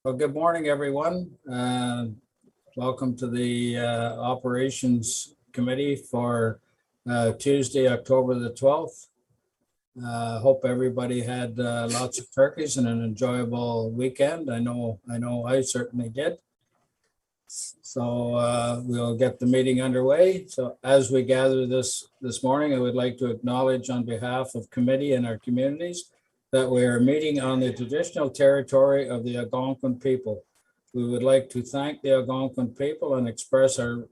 Well, good morning, everyone. Welcome to the Operations Committee for Tuesday, October the 12th. Hope everybody had lots of turkeys and an enjoyable weekend. I know I certainly did. So we'll get the meeting underway. So as we gather this morning, I would like to acknowledge on behalf of committee and our communities that we are meeting on the traditional territory of the Algonquin people. We would like to thank the Algonquin people and express our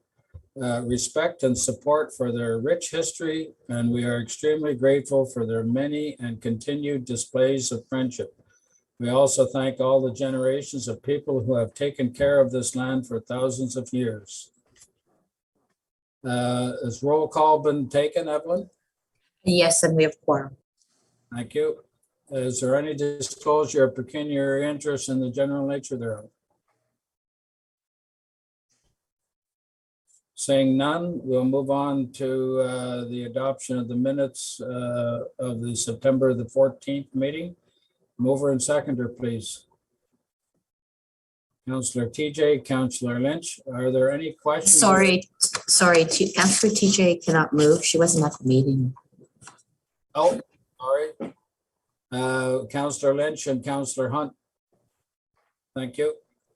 respect and support for their rich history, and we are extremely grateful for their many and continued displays of friendship. We also thank all the generations of people who have taken care of this land for thousands of years. Has roll call been taken, Evelyn? Yes, and we have quorum. Thank you. Is there any disclosure of pecuniary interest in the general nature thereof? Saying none, we'll move on to the adoption of the minutes of the September the 14th meeting. Mover and seconder, please. Councillor TJ, Councillor Lynch, are there any questions? Sorry, Councillor TJ cannot move. She wasn't at the meeting. Oh, sorry. Councillor Lynch and Councillor Hunt. Thank you.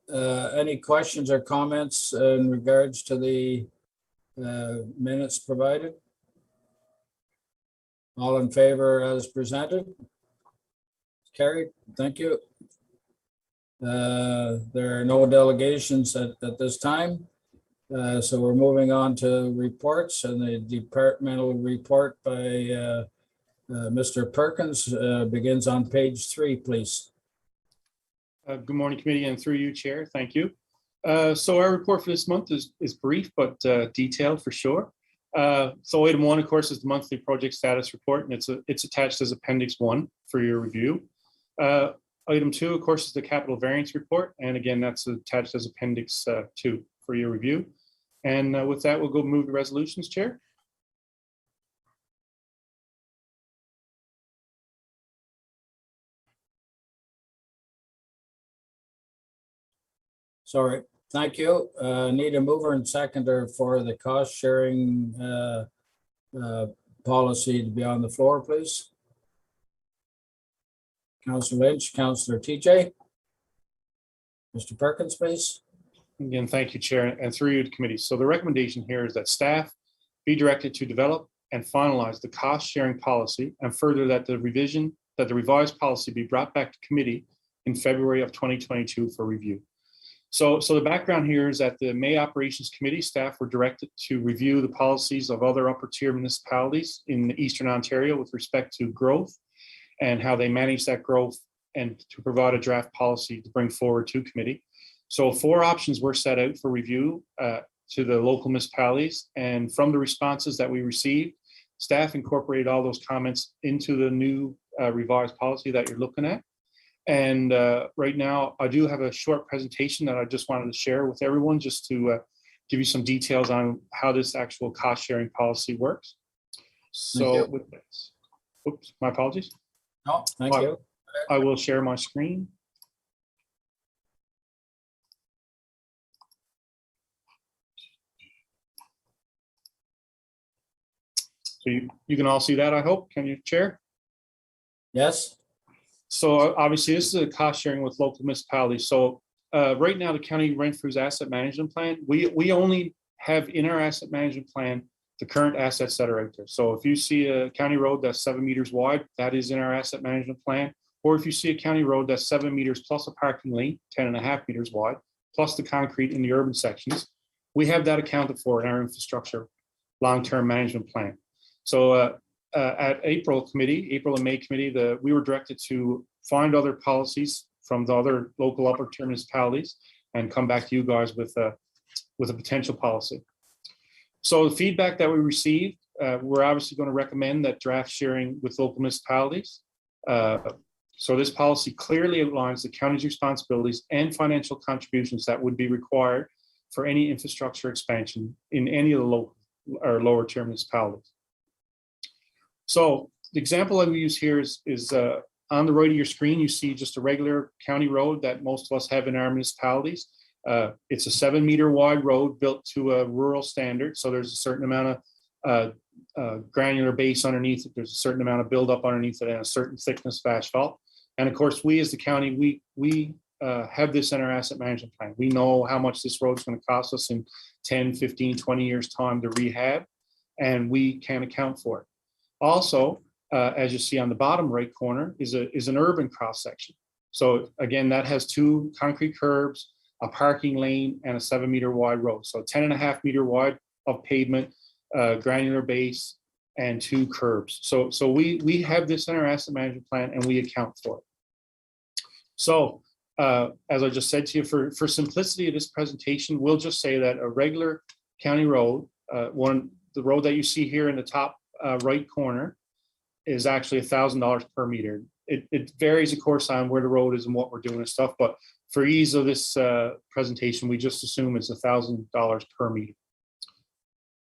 Any questions or comments in regards to the minutes provided? All in favor as presented? Carried. Thank you. There are no delegations at this time. So we're moving on to reports, and the departmental report by Mr. Perkins begins on page 3, please. Good morning, committee, and through you, Chair. Thank you. So our report for this month is brief but detailed for sure. So item 1, of course, is the monthly project status report, and it's attached as Appendix 1 for your review. Item 2, of course, is the capital variance report, and again, that's attached as Appendix 2 for your review. And with that, we'll move to resolutions, Chair. Sorry. Thank you. Need a mover and seconder for the cost sharing policy to be on the floor, please. Councillor Lynch, Councillor TJ. Mr. Perkins, please. Again, thank you, Chair, and through you to committee. So the recommendation here is that staff be directed to develop and finalize the cost sharing policy, and further that the revised policy be brought back to committee in February of 2022 for review. So the background here is that the May Operations Committee staff were directed to review the policies of other upper tier municipalities in Eastern Ontario with respect to growth and how they manage that growth, and to provide a draft policy to bring forward to committee. So 4 options were set out for review to the local municipalities, and from the responses that we received, staff incorporated all those comments into the new revised policy that you're looking at. And right now, I do have a short presentation that I just wanted to share with everyone, just to give you some details on how this actual cost sharing policy works. So with this, oops, my apologies. No, thank you. I will share my screen. So you can all see that, I hope. Can you, Chair? Yes. So obviously this is a cost sharing with local municipalities. So right now the County Renfrew's asset management plan, we only have in our asset management plan the current assets that are out there. So if you see a county road that's 7 meters wide, that is in our asset management plan. Or if you see a county road that's 7 meters plus a parking lane, 10.5 meters wide, plus the concrete in the urban sections, we have that accounted for in our infrastructure long-term management plan. So at April and May committee, we were directed to find other policies from the other local upper tier municipalities and come back to you guys with a potential policy. So the feedback that we received, we're obviously going to recommend that draft sharing with local municipalities. So this policy clearly outlines the county's responsibilities and financial contributions that would be required for any infrastructure expansion in any of the local or lower tier municipalities. So the example I use here is on the right of your screen, you see just a regular county road that most of us have in our municipalities. It's a 7-meter wide road built to a rural standard. So there's a certain amount of granular base underneath it. There's a certain amount of buildup underneath it and a certain thickness of asphalt. And of course, we as the county, we have this in our asset management plan. We know how much this road is going to cost us in 10, 15, 20 years time to rehab, and we can account for it. Also, as you see on the bottom right corner is an urban cross section. So again, that has 2 concrete curbs, a parking lane, and a 7-meter wide road. So 10.5 meter wide of pavement, granular base, and 2 curbs. So we have this in our asset management plan, and we account for it. So as I just said to you, for simplicity of this presentation, we'll just say that a regular county road, the road that you see here in the top right corner, is actually $1,000 per meter. It varies, of course, on where the road is and what we're doing and stuff, but for ease of this presentation, we just assume it's $1,000 per meter.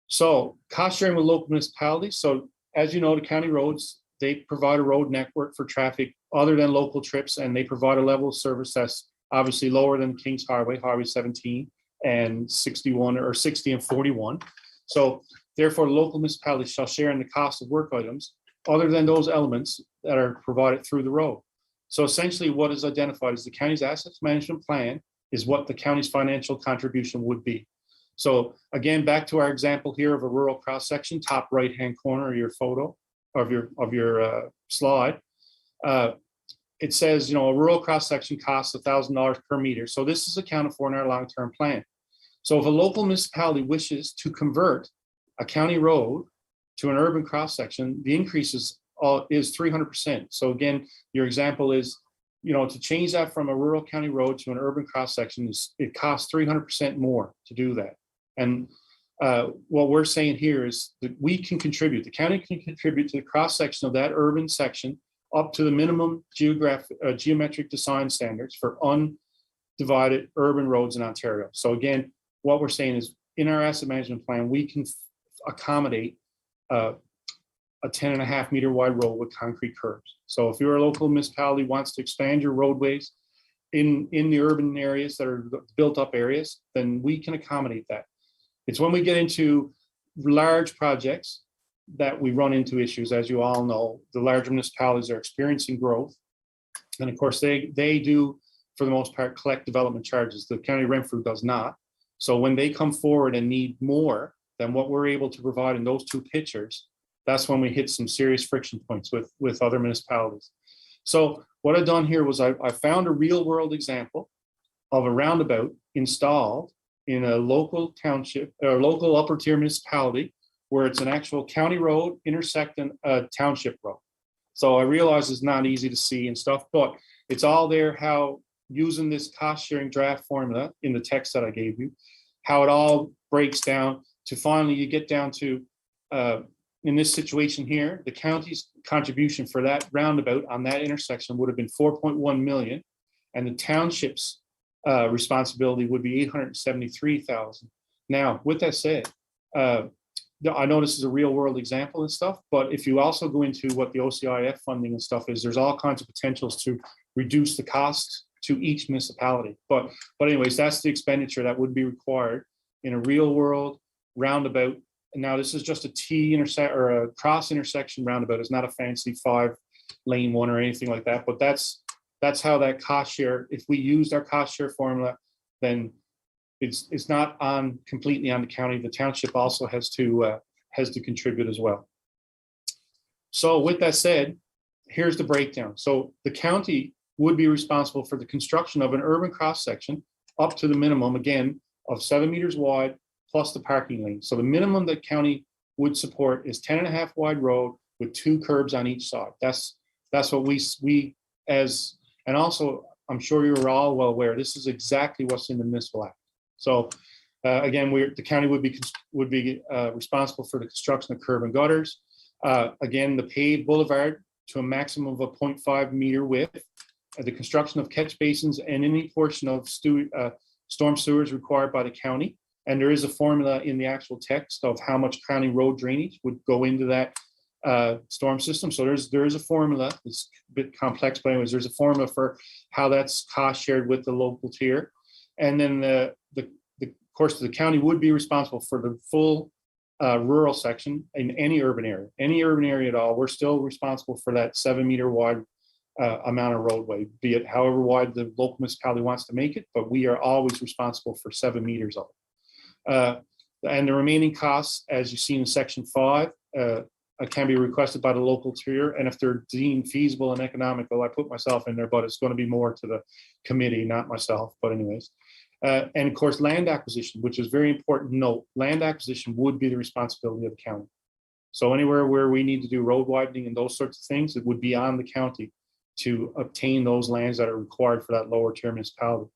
So cost sharing with local municipalities. So as you know, the county roads, they provide a road network for traffic other than local trips, and they provide a level of service that's obviously lower than Kings Highway, Highway 17 and 61 or 60 and 41. So therefore, local municipalities shall share in the cost of work items other than those elements that are provided through the road. So essentially what is identified as the county's assets management plan is what the county's financial contribution would be. So again, back to our example here of a rural cross section, top right-hand corner of your photo of your slide. It says, a rural cross section costs $1,000 per meter. So this is accounted for in our long-term plan. So if a local municipality wishes to convert a county road to an urban cross section, the increase is 300%. So again, your example is, to change that from a rural county road to an urban cross section, it costs 300% more to do that. And what we're saying here is that we can contribute, the county can contribute to the cross section of that urban section up to the minimum geometric design standards for undivided urban roads in Ontario. So again, what we're saying is in our asset management plan, we can accommodate a 10.5 meter wide road with concrete curbs. So if your local municipality wants to expand your roadways in the urban areas that are built up areas, then we can accommodate that. It's when we get into large projects that we run into issues. As you all know, the larger municipalities are experiencing growth. And of course, they do, for the most part, collect development charges. The county of Renfrew does not. So when they come forward and need more than what we're able to provide in those 2 pictures, that's when we hit some serious friction points with other municipalities. So what I've done here was I found a real world example of a roundabout installed in a local township or local upper tier municipality where it's an actual county road intersecting a township road. So I realize it's not easy to see and stuff, but it's all there how using this cost sharing draft formula in the text that I gave you, how it all breaks down to finally you get down to, in this situation here, the county's contribution for that roundabout on that intersection would have been 4.1 million, and the township's responsibility would be 873,000. Now, with that said, I know this is a real world example and stuff, but if you also go into what the OCIF funding and stuff is, there's all kinds of potentials to reduce the cost to each municipality. But anyways, that's the expenditure that would be required in a real world roundabout. And now this is just a cross intersection roundabout. It's not a fancy 5-lane one or anything like that. But that's how that cost share, if we used our cost share formula, then it's not completely on the county. The township also has to contribute as well. So with that said, here's the breakdown. So the county would be responsible for the construction of an urban cross section up to the minimum, again, of 7 meters wide plus the parking lane. So the minimum that county would support is 10.5 wide road with 2 curbs on each side. That's what we as, and also I'm sure you're all well aware, this is exactly what's in the municipal act. So again, the county would be responsible for the construction of curb and gutters. Again, the paved boulevard to a maximum of a 0.5 meter width, the construction of catch basins and any portion of storm sewers required by the county. And there is a formula in the actual text of how much county road drainage would go into that storm system. So there is a formula. It's a bit complex, but anyways, there's a formula for how that's cost shared with the local tier. And then of course, the county would be responsible for the full rural section in any urban area at all. We're still responsible for that 7-meter wide amount of roadway, be it however wide the local municipality wants to make it, but we are always responsible for 7 meters of it. And the remaining costs, as you see in section 5, can be requested by the local tier, and if they're deemed feasible and economical, I put myself in there, but it's going to be more to the committee, not myself. But anyways, and of course, land acquisition, which is very important to note, land acquisition would be the responsibility of the county. So anywhere where we need to do road widening and those sorts of things, it would be on the county to obtain those lands that are required for that lower tier municipality.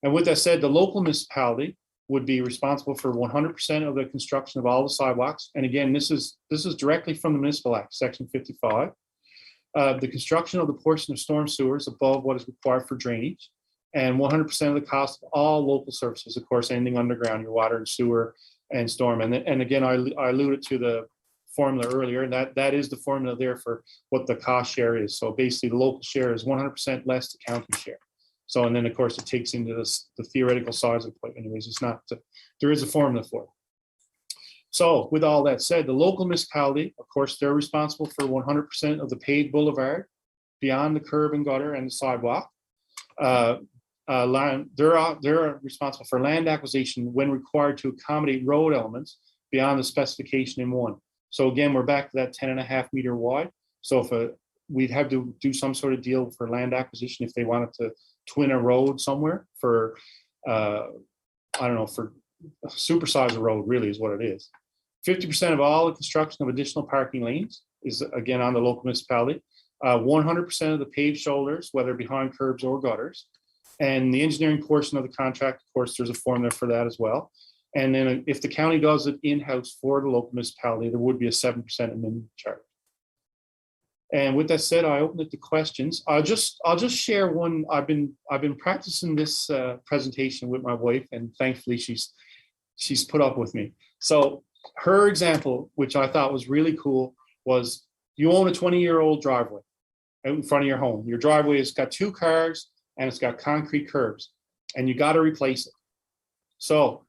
And with that said, the local municipality would be responsible for 100% of the construction of all the sidewalks. And again, this is directly from the Municipal Act, Section 55. The construction of the portion of storm sewers above what is required for drainage, and 100% of the cost of all local services, of course, anything underground, your water and sewer and storm. And again, I alluded to the formula earlier, and that is the formula there for what the cost share is. So basically, the local share is 100% less the county share. So, and then of course it takes into the theoretical size of the plate. Anyways, it's not, there is a formula for it. So with all that said, the local municipality, of course, they're responsible for 100% of the paved boulevard beyond the curb and gutter and the sidewalk. They're responsible for land acquisition when required to accommodate road elements beyond the specification in 1. So again, we're back to that 10.5 meter wide. So if we'd have to do some sort of deal for land acquisition if they wanted to twin a road somewhere for, I don't know, for supersize a road really is what it is. 50% of all the construction of additional parking lanes is again on the local municipality. 100% of the paved shoulders, whether behind curbs or gutters. And the engineering portion of the contract, of course, there's a formula for that as well. And then if the county does it in-house for the local municipality, there would be a 7% minimum charge. And with that said, I open it to questions. I'll just share one. I've been practicing this presentation with my wife, and thankfully she's put up with me. So her example, which I thought was really cool, was you own a 20-year-old driveway out in front of your home. Your driveway has got 2 cars and it's got concrete curbs, and you got to replace it. So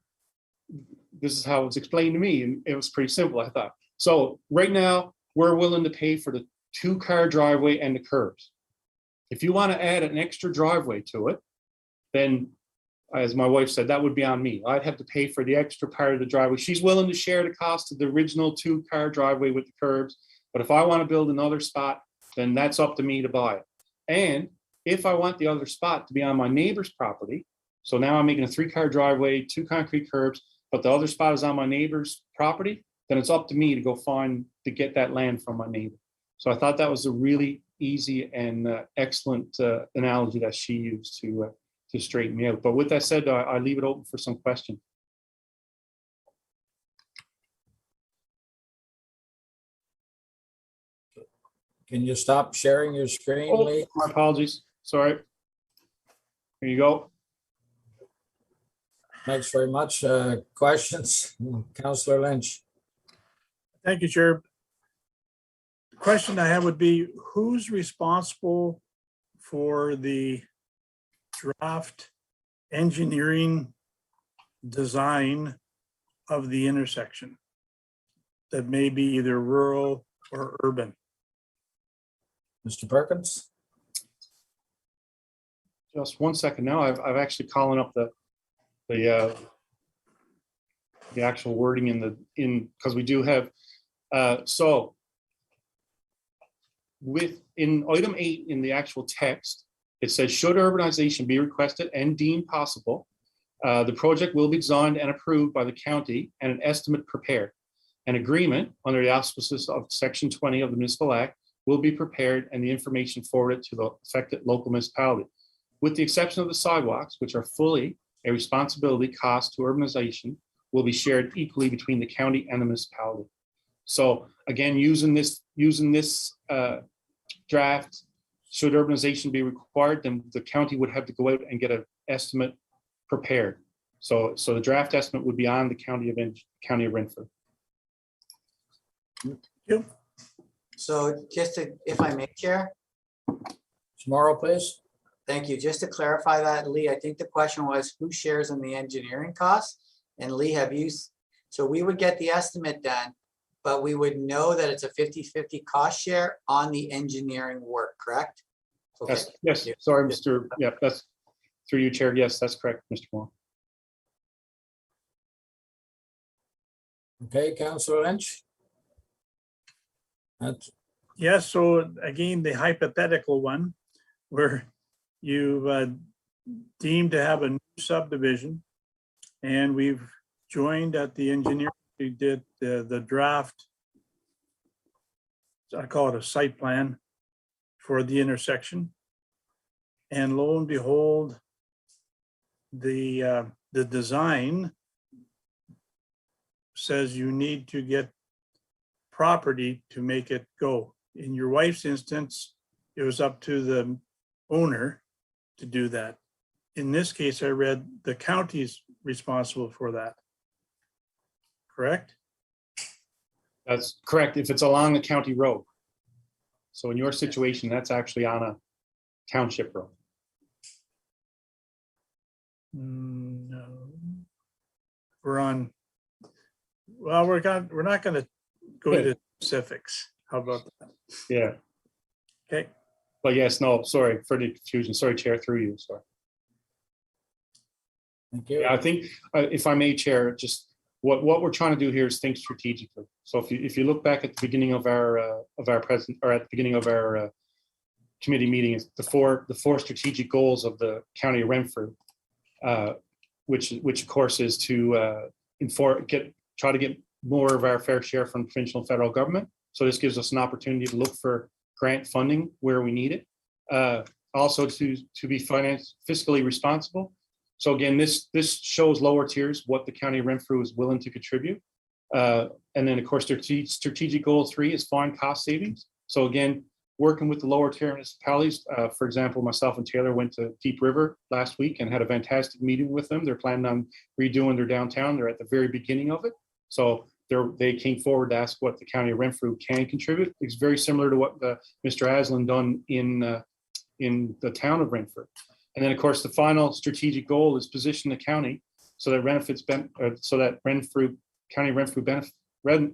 this is how it's explained to me, and it was pretty simple, I thought. So right now we're willing to pay for the 2-car driveway and the curbs. If you want to add an extra driveway to it, then as my wife said, that would be on me. I'd have to pay for the extra part of the driveway. She's willing to share the cost of the original 2-car driveway with the curbs. But if I want to build another spot, then that's up to me to buy it. And if I want the other spot to be on my neighbor's property, so now I'm making a 3-car driveway, 2 concrete curbs, but the other spot is on my neighbor's property, then it's up to me to go to get that land from my neighbor. So I thought that was a really easy and excellent analogy that she used to straighten me out. But with that said, I leave it open for some questions. Can you stop sharing your screen, Oh, Lee? my apologies. Sorry. Here you go. Thanks very much. Questions? Councillor Lynch. Thank you, Chair. The question I have would be, who's responsible for the draft engineering design of the intersection that may be either rural or urban? Mr. Perkins? Just one second now. I've actually calling up the actual wording because we do have so in item 8 in the actual text, it says, should urbanization be requested and deemed possible, the project will be designed and approved by the county and an estimate prepared. An agreement under the auspices of Section 20 of the Municipal Act will be prepared and the information forwarded to the affected local municipality. With the exception of the sidewalks, which are fully a responsibility cost to urbanization, will be shared equally between the county and the municipality. So again, using this draft, should urbanization be required, then the county would have to go out and get an estimate prepared. So the draft estimate would be on the county of Renfrew. Yep. So just to, if I may, Chair, Tomorrow, please. thank you. Just to clarify that, Lee, I think the question was who shares in the engineering costs? And Lee, so we would get the estimate done, but we would know that it's a 50-50 cost share on the engineering work, correct? Okay. Yes, sorry, Mr. Yep, that's through you, Chair. Yes, that's correct, Mr. Moore. Okay, Councillor Lynch. That's Yes, so again, the hypothetical one where you deemed to have a new subdivision and we've joined at the engineer, we did the draft. I call it a site plan for the intersection. And lo and behold, the design says you need to get property to make it go. In your wife's instance, it was up to the owner to do that. In this case, I read the county's responsible for that. Correct? That's correct, if it's along the county road. So in your situation, that's actually on a township road. No. We're on, well, we're not gonna go into specifics. How about that? Yeah, Okay, but yes, no, sorry for the confusion. Sorry, Chair, through you, sorry. thank you. Yeah, I think, if I may, Chair, just what we're trying to do here is think strategically. So if you look back at the beginning of our present, or at the beginning of our committee meeting, the four strategic goals of the County of Renfrew, which of course is to try to get more of our fair share from provincial and federal government. So this gives us an opportunity to look for grant funding where we need it. Also to be fiscally responsible. So again, this shows lower tiers what the County of Renfrew is willing to contribute. And then of course, strategic goal 3 is find cost savings. So again, working with the lower tier municipalities, for example, myself and Taylor went to Deep River last week and had a fantastic meeting with them. They're planning on redoing their downtown. They're at the very beginning of it. So they came forward to ask what the County of Renfrew can contribute. It's very similar to what Mr. Aslan done in the town of Renfrew. And then, of course, the final strategic goal is position the county so that County of Renfrew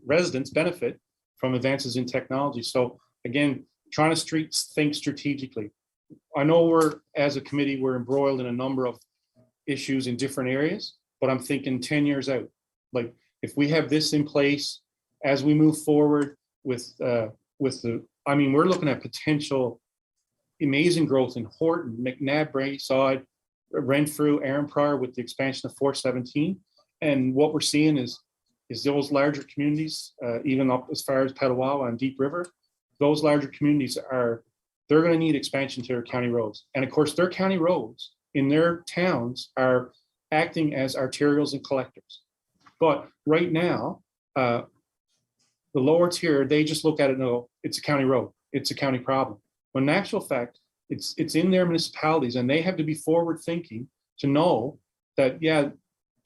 residents benefit from advances in technology. So again, trying to think strategically. I know as a committee, we're embroiled in a number of issues in different areas, but I'm thinking 10 years out. Like if we have this in place as we move forward we're looking at potential amazing growth in Horton, McNabb, Braeside, Renfrew, Aaron Pryor with the expansion of 417. And what we're seeing is those larger communities, even up as far as Petawawa and Deep River, those larger communities they're going to need expansion to their county roads. And of course, their county roads in their towns are acting as arterials and collectors. But right now, the lower tier, they just look at it and go, it's a county road, it's a county problem. When in actual fact, it's in their municipalities and they have to be forward thinking to know that, yeah,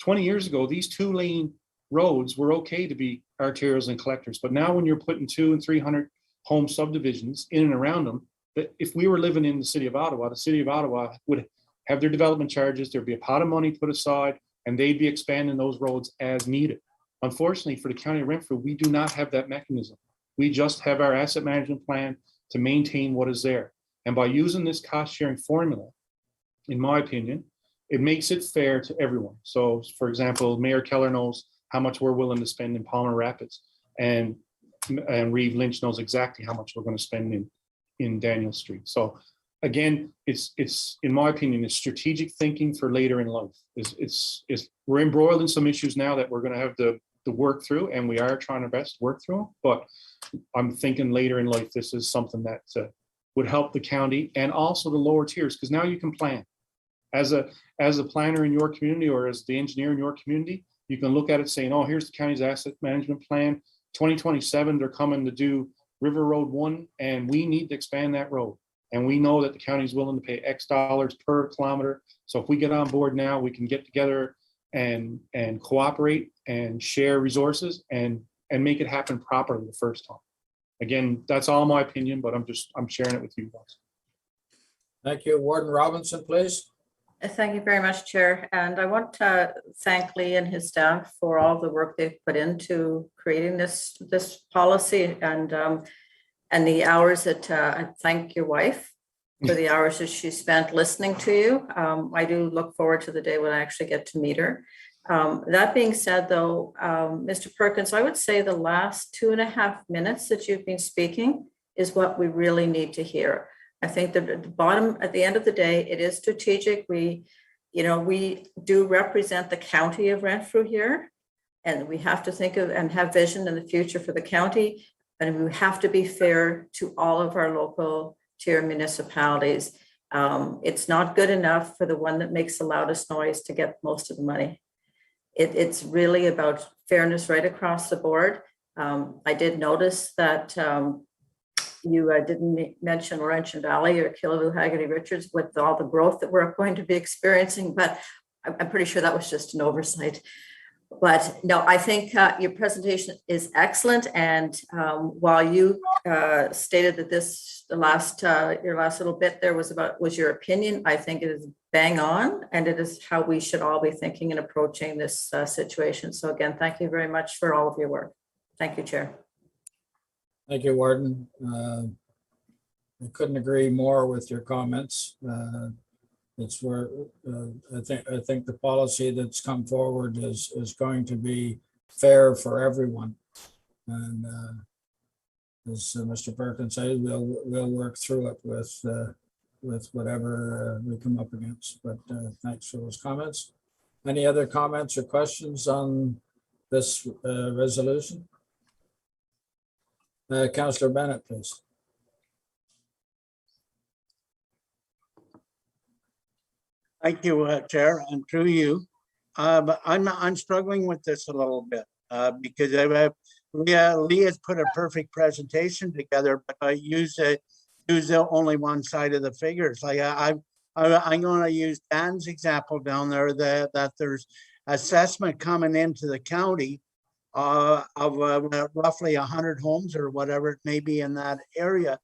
20 years ago, these 2-lane roads were okay to be arterials and collectors. But now when you're putting 200 and 300 home subdivisions in and around them, that if we were living in the city of Ottawa, would have their development charges, there'd be a pot of money put aside, and they'd be expanding those roads as needed. Unfortunately, for the County of Renfrew, we do not have that mechanism. We just have our asset management plan to maintain what is there. And by using this cost sharing formula, in my opinion, it makes it fair to everyone. So for example, Mayor Keller knows how much we're willing to spend in Palmer Rapids, and Reeve Lynch knows exactly how much we're going to spend in Daniel Street. So again, it's in my opinion, it's strategic thinking for later in life. We're embroiled in some issues now that we're going to have to work through, and we are trying our best to work through them. But I'm thinking later in life, this is something that would help the county and also the lower tiers, because now you can plan. As a planner in your community or as the engineer in your community, you can look at it saying, oh, here's the county's asset management plan. 2027, they're coming to do River Road 1, and we need to expand that road. And we know that the county is willing to pay X dollars per kilometer. So if we get on board now, we can get together and cooperate and share resources and make it happen properly the first time. again, that's all my opinion, but I'm sharing it with you guys. Thank you. Warden Robinson, please. Thank you very much, Chair. And I want to thank Lee and his staff for all the work they've put into creating this policy and the hours that I thank your wife for the hours that she spent listening to you. I do look forward to the day when I actually get to meet her. That being said, though, Mr. Perkins, I would say the last 2.5 minutes that you've been speaking is what we really need to hear. I think that at the bottom, at the end of the day, it is strategic. We do represent the county of Renfrew here, and we have to think of and have vision in the future for the county. And we have to be fair to all of our local tier municipalities. It's not good enough for the one that makes the loudest noise to get most of the money. It's really about fairness right across the board. I did notice that you didn't mention Laurentian Valley or Killaloe, Haggerty Richards with all the growth that we're going to be experiencing, but I'm pretty sure that was just an oversight. But no, I think your presentation is excellent. And while you stated that your last little bit there was your opinion, I think it is bang on, and it is how we should all be thinking and approaching this situation. So again, thank you very much for all of your work. Thank you, Chair. Thank you, Warden. I couldn't agree more with your comments. It's where I think the policy that's come forward is going to be fair for everyone. And as Mr. Perkins said, we'll work through it with whatever we come up against. But thanks for those comments. Any other comments or questions on this resolution? Councillor Bennett, please. Thank you, Chair, and through you. But I'm struggling with this a little bit because Lee has put a perfect presentation together, but I use only one side of the figures. Like I'm going to use Dan's example down there that there's assessment coming into the county of roughly 100 homes or whatever it may be in that area.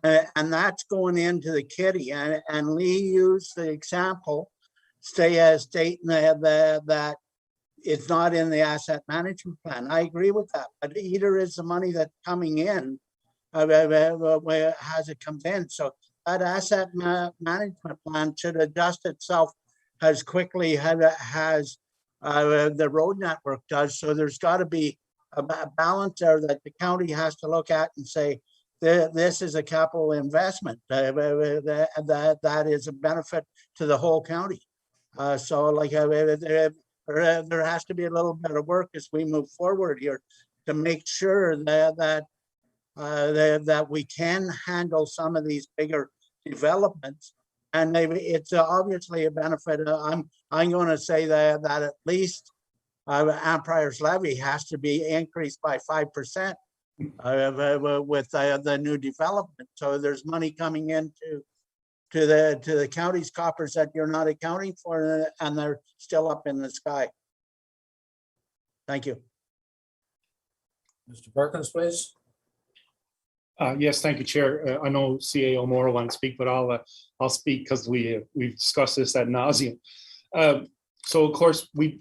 And that's going into the kitty. And Lee used the example, stating that it's not in the asset management plan. I agree with that, but either is the money that's coming in, as it comes in. So that asset management plan should adjust itself as quickly as the road network does. So there's got to be a balance there that the county has to look at and say, this is a capital investment that is a benefit to the whole county. So like there has to be a little bit of work as we move forward here to make sure that we can handle some of these bigger developments. And it's obviously a benefit. I'm going to say that at least Empire's levy has to be increased by 5%. With the new development, so there's money coming into the county's coffers that you're not accounting for, and they're still up in the sky. Thank you. Mr. Perkins, please. Yes, thank you, Chair. I know CAO Moore wants to speak, but I'll speak because we've discussed this ad nauseum. So of course, we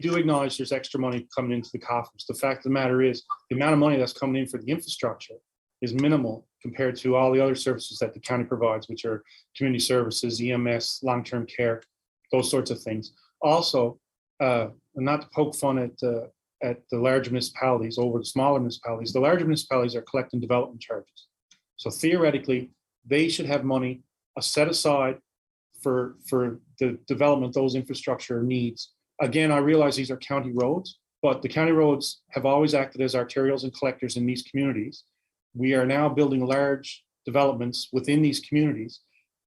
do acknowledge there's extra money coming into the coffers. The fact of the matter is the amount of money that's coming in for the infrastructure is minimal compared to all the other services that the county provides, which are community services, EMS, long-term care, those sorts of things. Also, not to poke fun at the larger municipalities over the smaller municipalities, the larger municipalities are collecting development charges. So theoretically, they should have money set aside for the development of those infrastructure needs. Again, I realize these are county roads, but the county roads have always acted as arterials and collectors in these communities. We are now building large developments within these communities.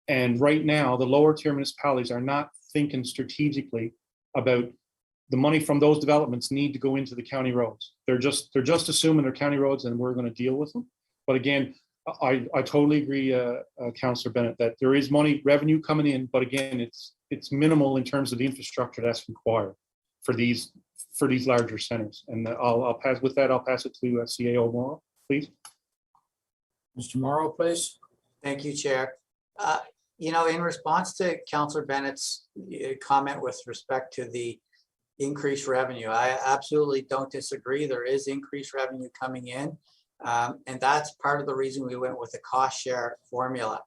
And right now, the lower tier municipalities are not thinking strategically about the money from those developments need to go into the county roads. They're just assuming they're county roads and we're going to deal with them. But again, I totally agree, Councillor Bennett, that there is revenue coming in, but again, it's minimal in terms of the infrastructure that's required for these larger centers. And I'll pass it to CAO Moore, please. Mr. Morrow, please. Thank you, Chair. You know, in response to Councillor Bennett's comment with respect to the increased revenue, I absolutely don't disagree. There is increased revenue coming in. And that's part of the reason we went with the cost share formula.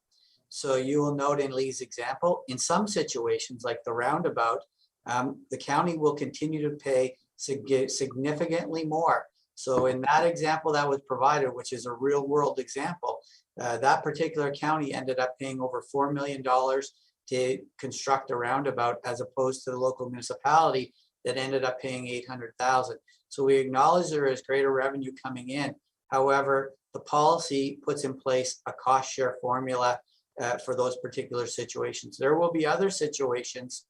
So you will note in Lee's example, in some situations like the roundabout, the county will continue to pay significantly more. So in that example that was provided, which is a real world example, that particular county ended up paying over $4 million to construct a roundabout, as opposed to the local municipality that ended up paying $800,000. So we acknowledge there is greater revenue coming in. However, the policy puts in place a cost share formula for those particular situations. There will be other situations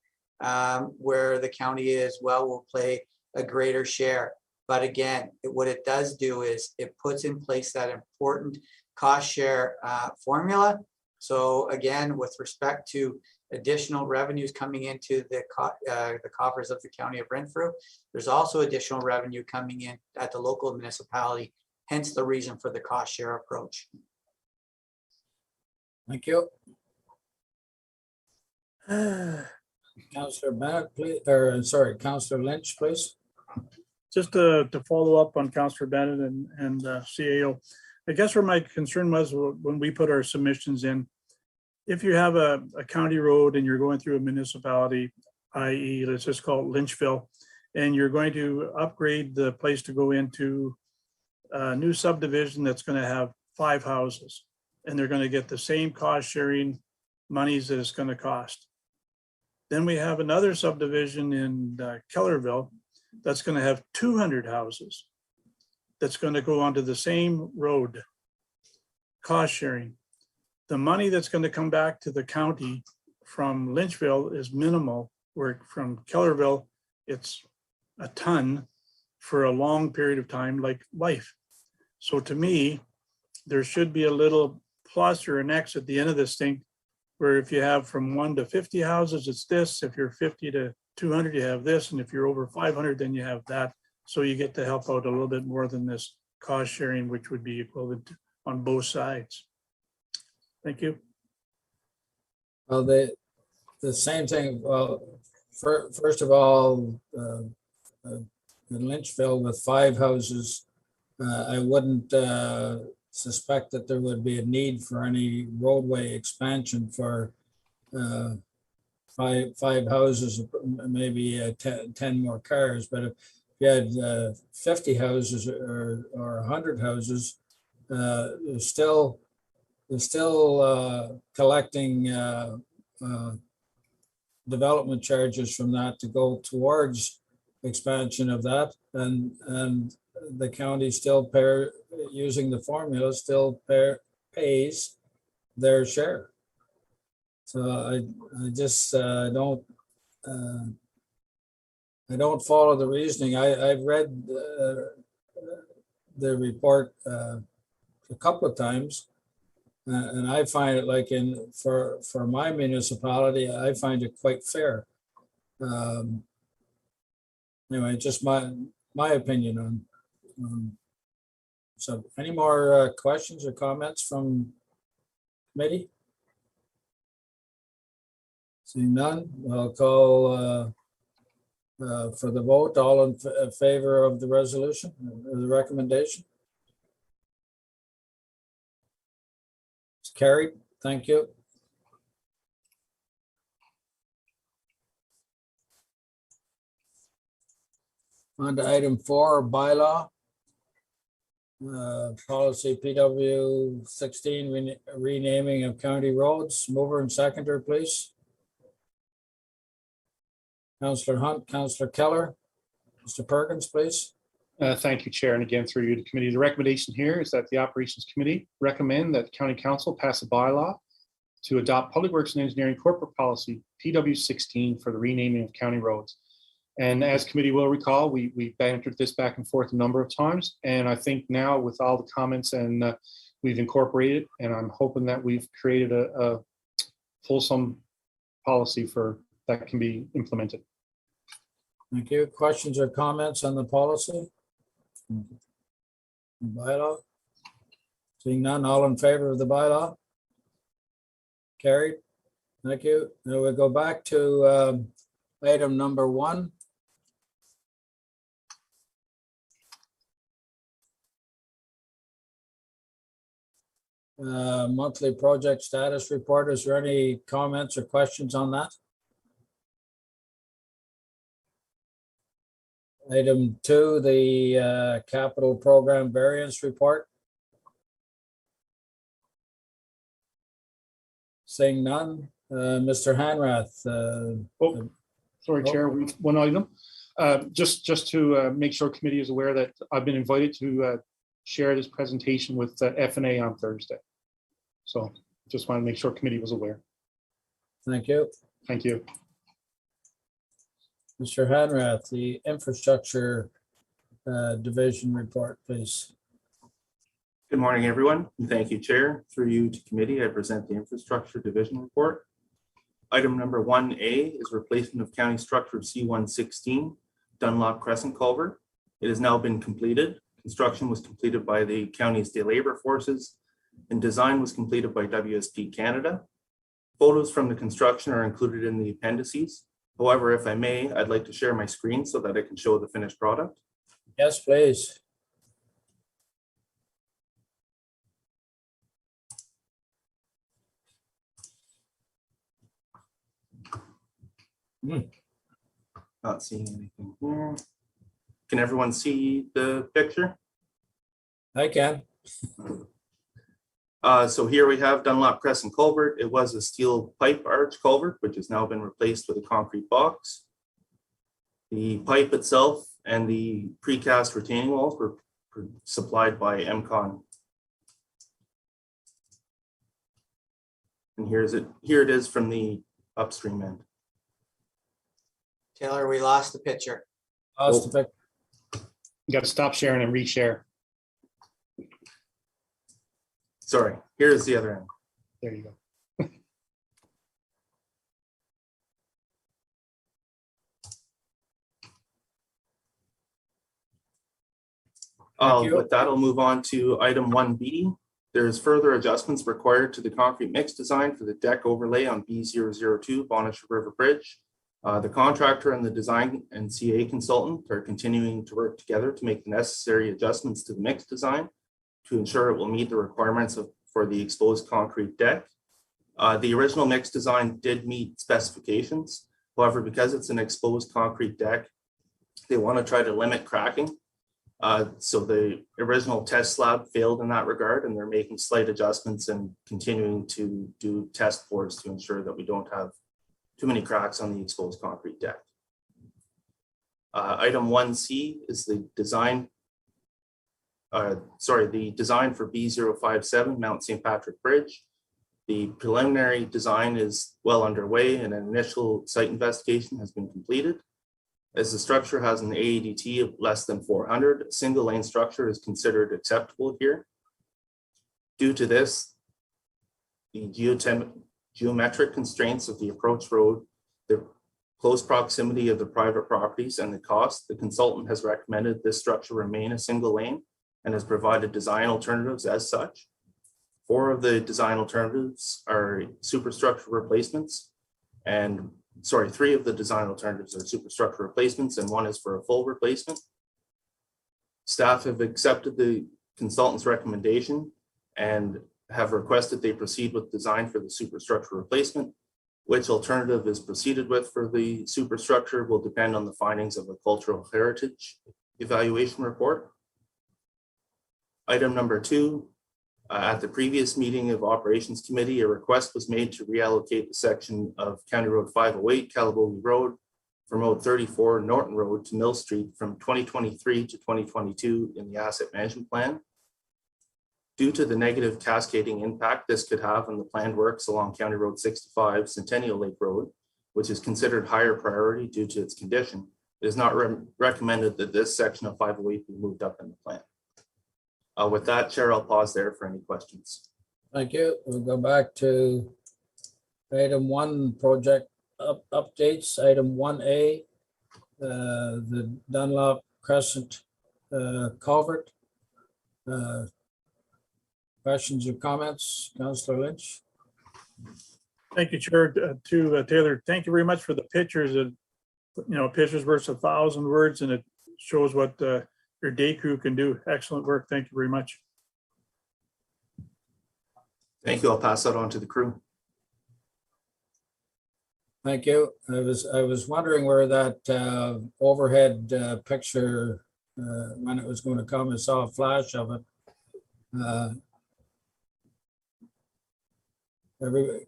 where the county as well will play a greater share. But again, what it does do is it puts in place that important cost share formula. So again, with respect to additional revenues coming into the coffers of the county of Renfrew, there's also additional revenue coming in at the local municipality, hence the reason for the cost share approach. Thank you. Councillor Bennett, please, or sorry, Councillor Lynch, please. Just to follow up on Councillor Bennett and CAO, I guess where my concern was when we put our submissions in, if you have a county road and you're going through a municipality, i.e., let's just call it Lynchville, and you're going to upgrade the place to go into a new subdivision that's going to have 5 houses, and they're going to get the same cost sharing monies that it's going to cost. Then we have another subdivision in Kellerville that's going to have 200 houses that's going to go onto the same road, cost sharing. The money that's going to come back to the county from Lynchville is minimal, where from Kellerville, it's a ton for a long period of time, like life. So to me, there should be a little plus or an X at the end of this thing, where if you have from 1 to 50 houses, it's this. If you're 50 to 200, you have this. And if you're over 500, then you have that. So you get to help out a little bit more than this cost sharing, which would be equivalent on both sides. Thank you. Well, the same thing. Well, first of all, in Lynchville with 5 houses, I wouldn't suspect that there would be a need for any roadway expansion for 5 houses, maybe 10 more cars. But if you had 50 houses or 100 houses, they're still collecting development charges from that to go towards expansion of that, and the county still using the formula still pays their share. So I just don't follow the reasoning. I've read the report a couple of times, and I find it like for my municipality, I find it quite fair. Anyway, just my opinion on. So any more questions or comments from committee? Seeing none, I'll call for the vote. All in favor of the resolution or the recommendation? It's carried. Thank you. On to item 4, bylaw. Policy PW 16, renaming of county roads. Mover and seconder, please. Councillor Hunt, Councillor Keller, Mr. Perkins, please. Thank you, Chair. And again, through you to committee, the recommendation here is that the Operations Committee recommend that County Council pass a bylaw to adopt Public Works and Engineering Corporate Policy PW 16 for the renaming of county roads. And as committee will recall, we bantered this back and forth a number of times. And I think now with all the comments and we've incorporated, and I'm hoping that we've created a fulsome policy for that can be implemented. Thank you. Questions or comments on the policy? Bylaw? Seeing none, all in favor of the bylaw? Carried. Thank you. Now we'll go back to item number 1. Monthly project status report. Is there any comments or questions on that? Item 2, the capital program variance report. Seeing none, Mr. Hanrath. Sorry, Chair, one item. Just to make sure committee is aware that I've been invited to share this presentation with F&A on Thursday. So just want to make sure committee was aware. Thank you. Thank you. Mr. Hanrath, the infrastructure division report, please. Good morning, everyone, and thank you, Chair. Through you to committee, I present the infrastructure division report. Item number 1A is replacement of county structure of C116 Dunlop Crescent Culvert. It has now been completed. Construction was completed by the county's day labor forces, and design was completed by WSP Canada. Photos from the construction are included in the appendices. However, if I may, I'd like to share my screen so that I can show the finished product. Yes, please. Not seeing anything here. Can everyone see the picture? I can. So here we have Dunlop Crescent Culvert. It was a steel pipe arch culvert, which has now been replaced with a concrete box. The pipe itself and the precast retaining walls were supplied by MCON. And here it is from the upstream end. Taylor, we lost the picture. Lost the pic- You got to stop sharing and reshare. Sorry, here's the other end. There you go. you. With that, I'll move on to item 1B. There's further adjustments required to the concrete mix design for the deck overlay on B002 Bonnechere River Bridge. The contractor and the design and CA consultant are continuing to work together to make the necessary adjustments to the mix design to ensure it will meet the requirements for the exposed concrete deck. The original mix design did meet specifications. However, because it's an exposed concrete deck, they want to try to limit cracking. So the original test slab failed in that regard, and they're making slight adjustments and continuing to do test pours to ensure that we don't have too many cracks on the exposed concrete deck. Item 1C is the design. The design for B057 Mount St. Patrick Bridge. The preliminary design is well underway and an initial site investigation has been completed. As the structure has an AADT of less than 400, a single lane structure is considered acceptable here. Due to this, the geometric constraints of the approach road, the close proximity of the private properties, and the cost, the consultant has recommended this structure remain a single lane and has provided design alternatives as such. 4 of the design alternatives are superstructure replacements, and 3 of the design alternatives are superstructure replacements, and 1 is for a full replacement. Staff have accepted the consultant's recommendation and have requested they proceed with design for the superstructure replacement. Which alternative is proceeded with for the superstructure will depend on the findings of a cultural heritage evaluation report. Item number 2, at the previous meeting of Operations Committee, a request was made to reallocate the section of County Road 508, Calabogie Road, from Road 34, Norton Road to Mill Street from 2023 to 2022 in the asset management plan. Due to the negative cascading impact this could have on the planned works along County Road 65, Centennial Lake Road, which is considered higher priority due to its condition, it is not recommended that this section of 508 be moved up in the plan. With that, Chair, I'll pause there for any questions. Thank you. We'll go back to item 1, project updates. Item 1A, the Dunlop Crescent culvert. Questions or comments, Councillor Lynch? Thank you, Chair. To Taylor, thank you very much for the pictures. Pictures versus 1,000 words, and it shows what your day crew can do. Excellent work. Thank you very much. Thank you. I'll pass that on to the crew. Thank you. I was wondering where that overhead picture, when it was going to come, I saw a flash of it.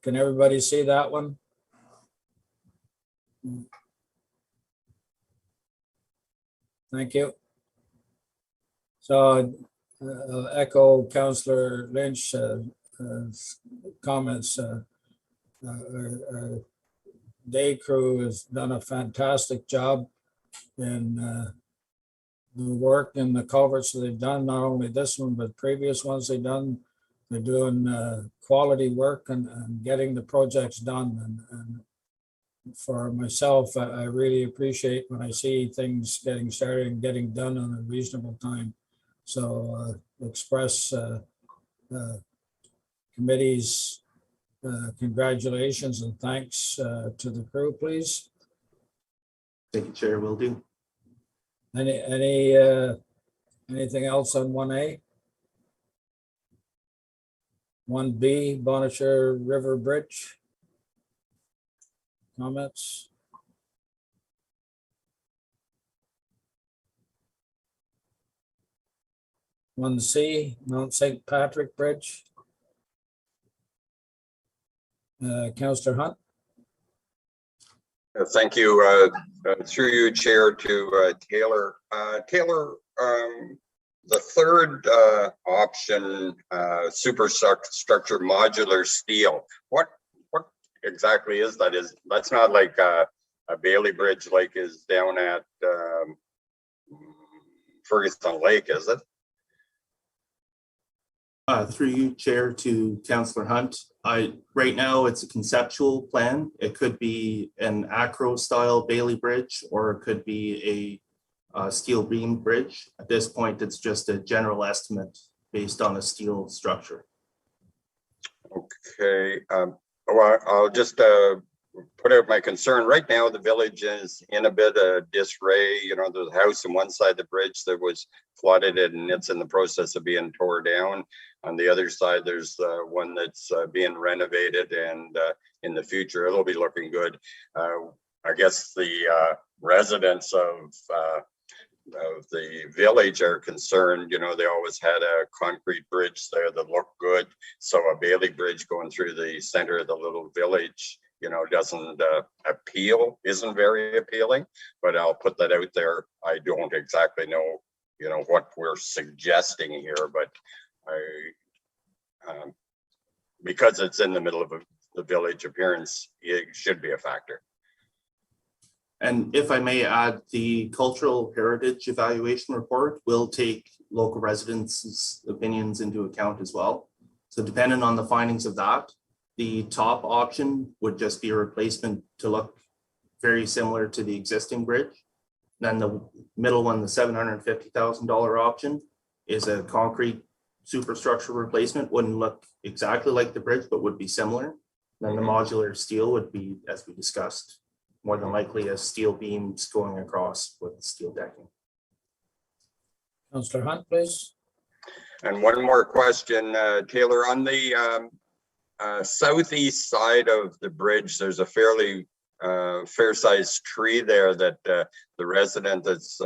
Can everybody see that one? Thank you. So I'll echo Councillor Lynch comments. Day crew has done a fantastic job in the work and the culverts that they've done, not only this one, but previous ones they've done. They're doing quality work and getting the projects done. And for myself, I really appreciate when I see things getting started and getting done on a reasonable time. So express committee's congratulations and thanks to the crew, please. Thank you, Chair. Will do. Anything else on 1A? 1B, Bonnechere River Bridge. Comments? One C, Mount St. Patrick Bridge. Councillor Hunt. Thank you. Through you, Chair, to Taylor. Taylor, the third option, superstructure modular steel. What exactly is that? That's not like a Bailey Bridge like is down at Ferguson Lake, is it? Through you, Chair, to Councillor Hunt. Right now it's a conceptual plan. It could be an acro style Bailey Bridge, or it could be a steel beam bridge. At this point, it's just a general estimate based on a steel structure. Okay. Well, I'll just put out my concern. Right now, the village is in a bit of disarray. There's a house on one side of the bridge that was flooded and it's in the process of being tore down. On the other side, there's one that's being renovated, and in the future, it'll be looking good. I guess the residents of the village are concerned. They always had a concrete bridge there that looked good. So a Bailey Bridge going through the center of the little village, doesn't isn't very appealing, but I'll put that out there. I don't exactly know, what we're suggesting here, but because it's in the middle of the village, appearance, it should be a factor. And if I may add, the cultural heritage evaluation report will take local residents' opinions into account as well. So depending on the findings of that, the top option would just be a replacement to look very similar to the existing bridge. Then the middle one, the $750,000 option, is a concrete superstructure replacement. Wouldn't look exactly like the bridge, but would be similar. Then the modular steel would be, as we discussed, more than likely as steel beams going across with steel decking. Councillor Hunt, please. And one more question, Taylor, on the southeast side of the bridge, there's a fairly fair-sized tree there that the resident that's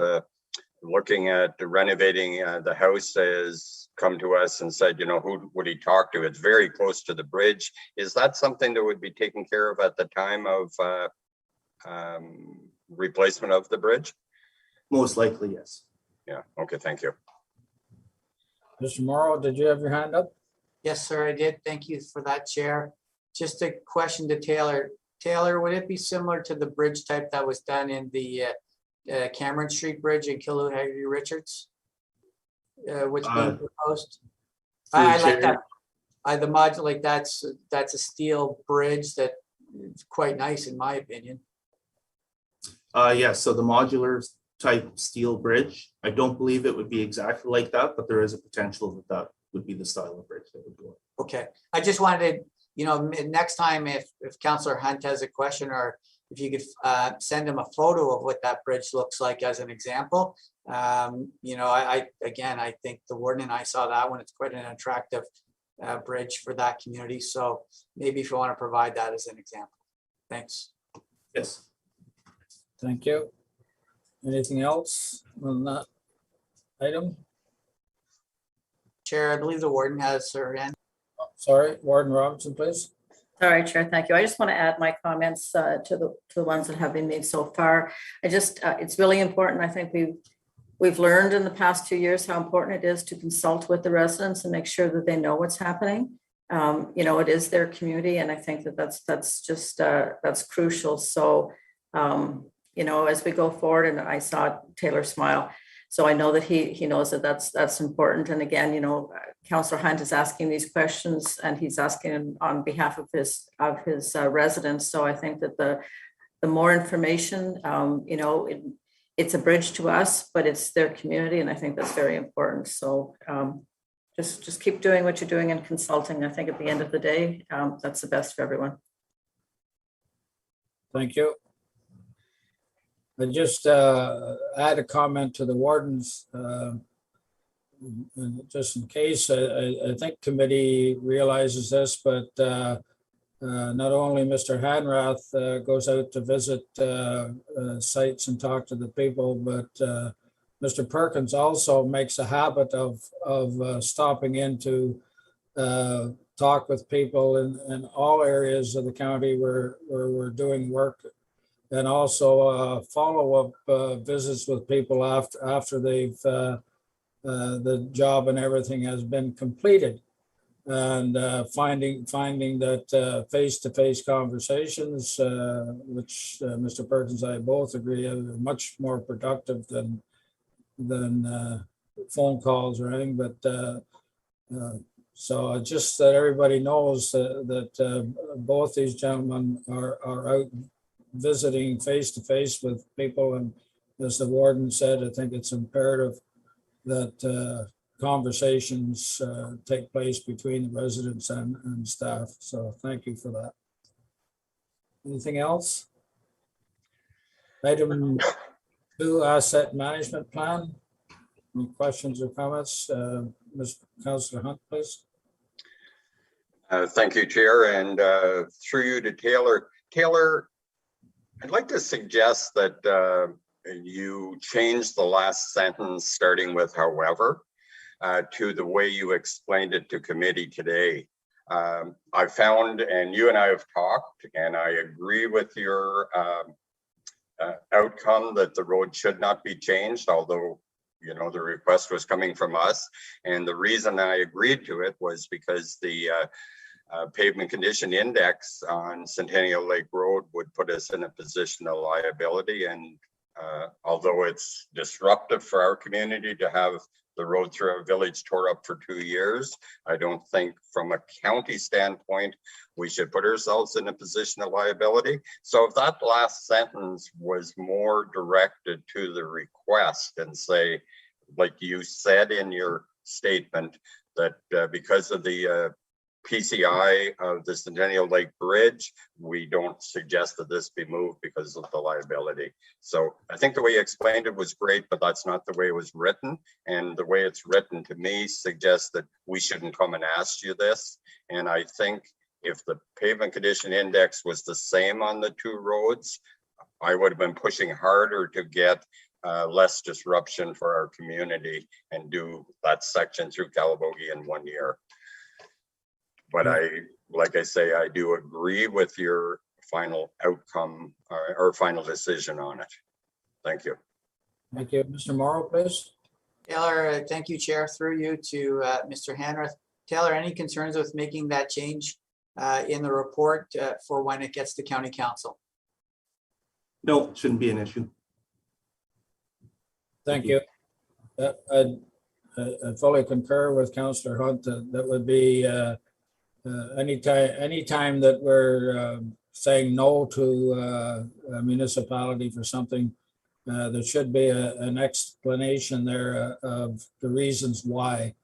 looking at renovating the house has come to us and said, who would he talk to? It's very close to the bridge. Is that something that would be taken care of at the time of replacement of the bridge? Most likely, yes. Yeah, okay, thank you. Mr. Morrow, did you have your hand up? Yes, sir, I did. Thank you for that, Chair. Just a question to Taylor. Taylor, would it be similar to the bridge type that was done in the Cameron Street Bridge in Killoughby Richards? What's being proposed? I like that. The module, like that's a steel bridge that is quite nice in my opinion. Yes, so the modular type steel bridge, I don't believe it would be exactly like that, but there is a potential that that would be the style of bridge that would go. Okay, I just wanted to, next time if Councillor Hunt has a question, or if you could send him a photo of what that bridge looks like as an example. I think the warden and I saw that one. It's quite an attractive bridge for that community. So maybe if you want to provide that as an example. Thanks. Yes. Thank you. Anything else on that item? Chair, I believe the warden has her hand. Sorry, Warden Robinson, please. Sorry, Chair, thank you. I just want to add my comments to the ones that have been made so far. It's really important. I think we've learned in the past 2 years how important it is to consult with the residents and make sure that they know what's happening. It is their community, and I think that's crucial. So, as we go forward, and I saw Taylor smile, so I know that he knows that that's important. And again, Councillor Hunt is asking these questions, and he's asking on behalf of his residents. So I think that the more information, it's a bridge to us, but it's their community, and I think that's very important. So just keep doing what you're doing and consulting. I think at the end of the day, that's the best for everyone. Thank you. I just add a comment to the wardens, just in case. I think committee realizes this, but not only Mr. Hanrath goes out to visit sites and talk to the people, but Mr. Perkins also makes a habit of stopping in to talk with people in all areas of the county where we're doing work, and also follow-up visits with people after they've the job and everything has been completed, and finding that face-to-face conversations, which Mr. Perkins and I both agree are much more productive than phone calls or anything. But so just that everybody knows that both these gentlemen are out visiting face-to-face with people, and as the warden said, I think it's imperative that conversations take place between the residents and staff. So thank you for that. Anything else? Item 2, asset management plan. Any questions or comments? Mr. Councillor Hunt, please. Thank you, Chair, and through you to Taylor. Taylor, I'd like to suggest that you change the last sentence starting with however to the way you explained it to committee today. I found, and you and I have talked, and I agree with your outcome that the road should not be changed, although the request was coming from us. And the reason I agreed to it was because the pavement condition index on Centennial Lake Road would put us in a position of liability. And although it's disruptive for our community to have the road through our village tore up for 2 years, I don't think from a county standpoint, we should put ourselves in a position of liability. So if that last sentence was more directed to the request and say, like you said in your statement, that because of the PCI of the Centennial Lake Bridge, we don't suggest that this be moved because of the liability. So I think the way you explained it was great, but that's not the way it was written. And the way it's written to me suggests that we shouldn't come and ask you this. And I think if the pavement condition index was the same on the 2 roads, I would have been pushing harder to get less disruption for our community and do that section through Calabogie in 1 year. But like I say, I do agree with your final outcome or final decision on it. Thank you. Thank you. Mr. Morrow, please. Taylor, thank you, Chair, through you to Mr. Hanrath. Taylor, any concerns with making that change in the report for when it gets to County Council? No, it shouldn't be an issue. Thank you. I fully concur with Councillor Hunt. That would be anytime that we're saying no to a municipality for something, there should be an explanation there of the reasons why.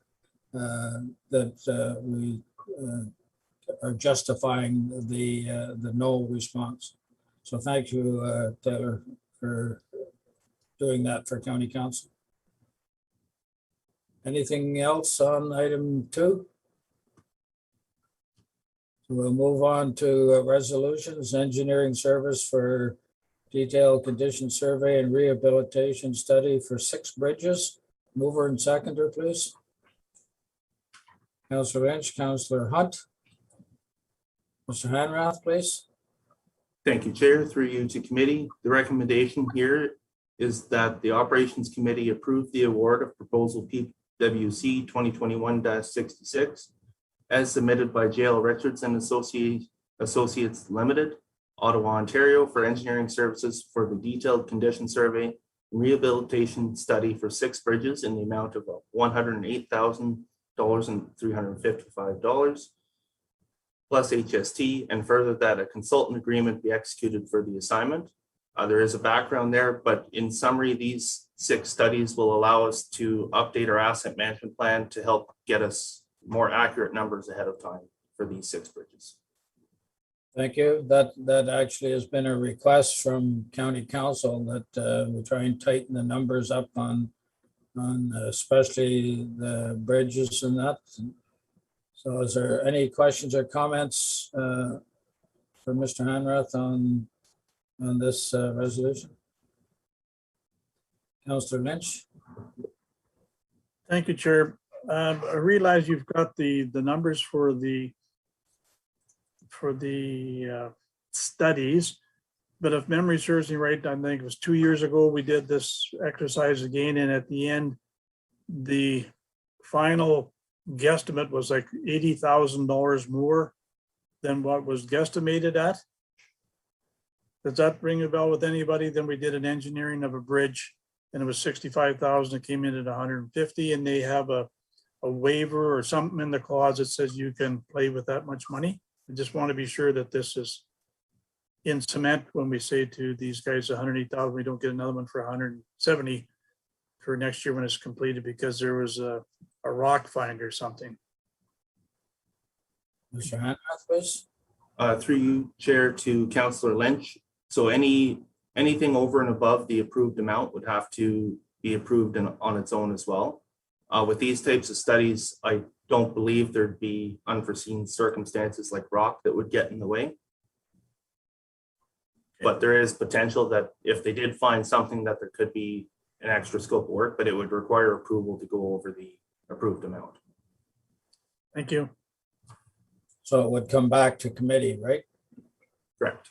that we are justifying the no response. So thank you, Taylor, for doing that for County Council. Anything else on item 2? So we'll move on to resolutions, engineering service for detailed condition survey and rehabilitation study for 6 bridges. Mover and seconder, please. Councillor Lynch, Councillor Hunt. Mr. Hanrath, please. Thank you, Chair. Through you to committee. The recommendation here is that the Operations Committee approve the award of proposal PWC 2021-66 as submitted by JL Richards and Associates Limited, Ottawa, Ontario, for engineering services for the detailed condition survey and rehabilitation study for 6 bridges in the amount of $108,355 plus HST, and further that a consultant agreement be executed for the assignment. There is a background there, but in summary, these 6 studies will allow us to update our asset management plan to help get us more accurate numbers ahead of time for these 6 bridges. Thank you. That actually has been a request from County Council that we try and tighten the numbers up on especially the bridges and that. So is there any questions or comments for Mr. Hanrath on this resolution? Councillor Lynch. Thank you, Chair. I realize you've got the numbers for the studies, but if memory serves me right, I think it was 2 years ago, we did this exercise again, and at the end, the final guesstimate was like $80,000 more than what was guesstimated at. Does that ring a bell with anybody? Then we did an engineering of a bridge and it was 65,000, it came in at 150, and they have a waiver or something in the clause that says you can play with that much money. I just want to be sure that this is in cement when we say to these guys 108,000, we don't get another one for 170 for next year when it's completed, because there was a rock find or something. Mr. Hanrath, please. Through you, Chair, to Councillor Lynch. So anything over and above the approved amount would have to be approved on its own as well. With these types of studies, I don't believe there'd be unforeseen circumstances like rock that would get in the way. But there is potential that if they did find something, that there could be an extra scope of work, but it would require approval to go over the approved amount. Thank you. So it would come back to committee, right? Correct.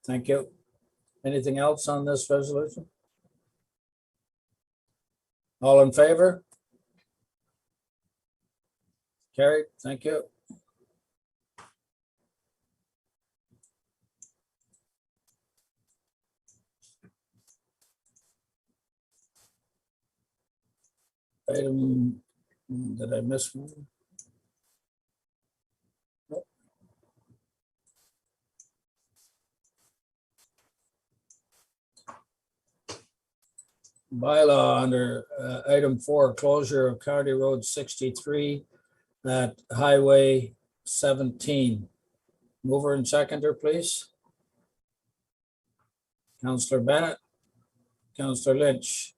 Thank you. Anything else on this resolution? All in favor? Carried. Thank you. Item, did I miss one? Nope. Bylaw under item 4, closure of County Road 63 at Highway 17. Mover and seconder, please. Councillor Bennett, Councillor Lynch,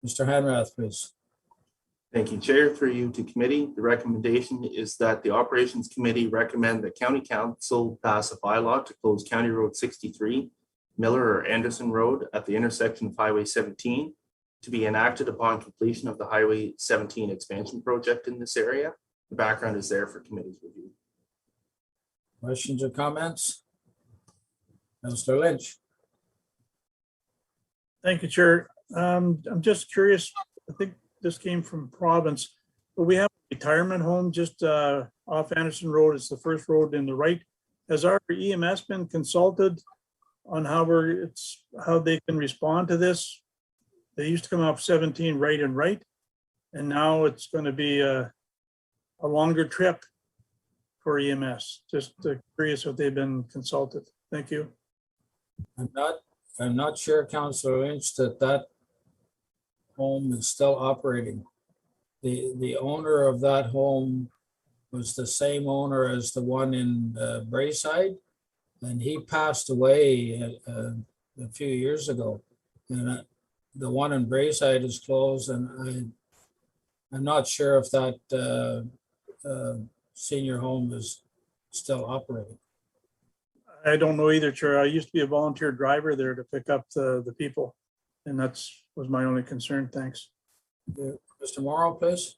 Mr. Hanrath, please. Thank you, Chair. Through you to committee. The recommendation is that the Operations Committee recommend that County Council pass a bylaw to close County Road 63, Miller or Anderson Road at the intersection of Highway 17 to be enacted upon completion of the Highway 17 expansion project in this area. The background is there for committee's review. Questions or comments? Councillor Lynch. Thank you, Chair. I'm just curious, I think this came from province, but we have a retirement home just off Anderson Road. It's the first road in the right. Has our EMS been consulted on how they can respond to this? They used to come off 17 right and right, and now it's going to be a longer trip for EMS. Just curious if they've been consulted. Thank you. I'm not sure, Councillor Lynch, that home is still operating. the owner of that home was the same owner as the one in Brayside, and he passed away a few years ago. And the one in Brayside is closed, and I'm not sure if that senior home is still operating. I don't know either, Chair. I used to be a volunteer driver there to pick up the people. And was my only concern. Thanks. Mr. Morrow, please.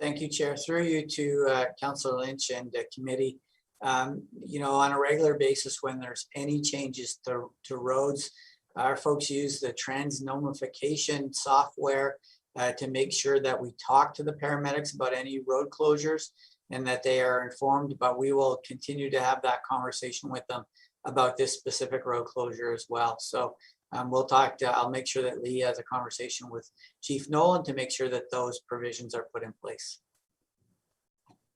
Thank you, Chair. Through you to Councillor Lynch and the committee. You know, on a regular basis, when there's any changes to roads, our folks use the transnomification software to make sure that we talk to the paramedics about any road closures and that they are informed, but we will continue to have that conversation with them about this specific road closure as well. So we'll talk I'll make sure that Lee has a conversation with Chief Nolan to make sure that those provisions are put in place.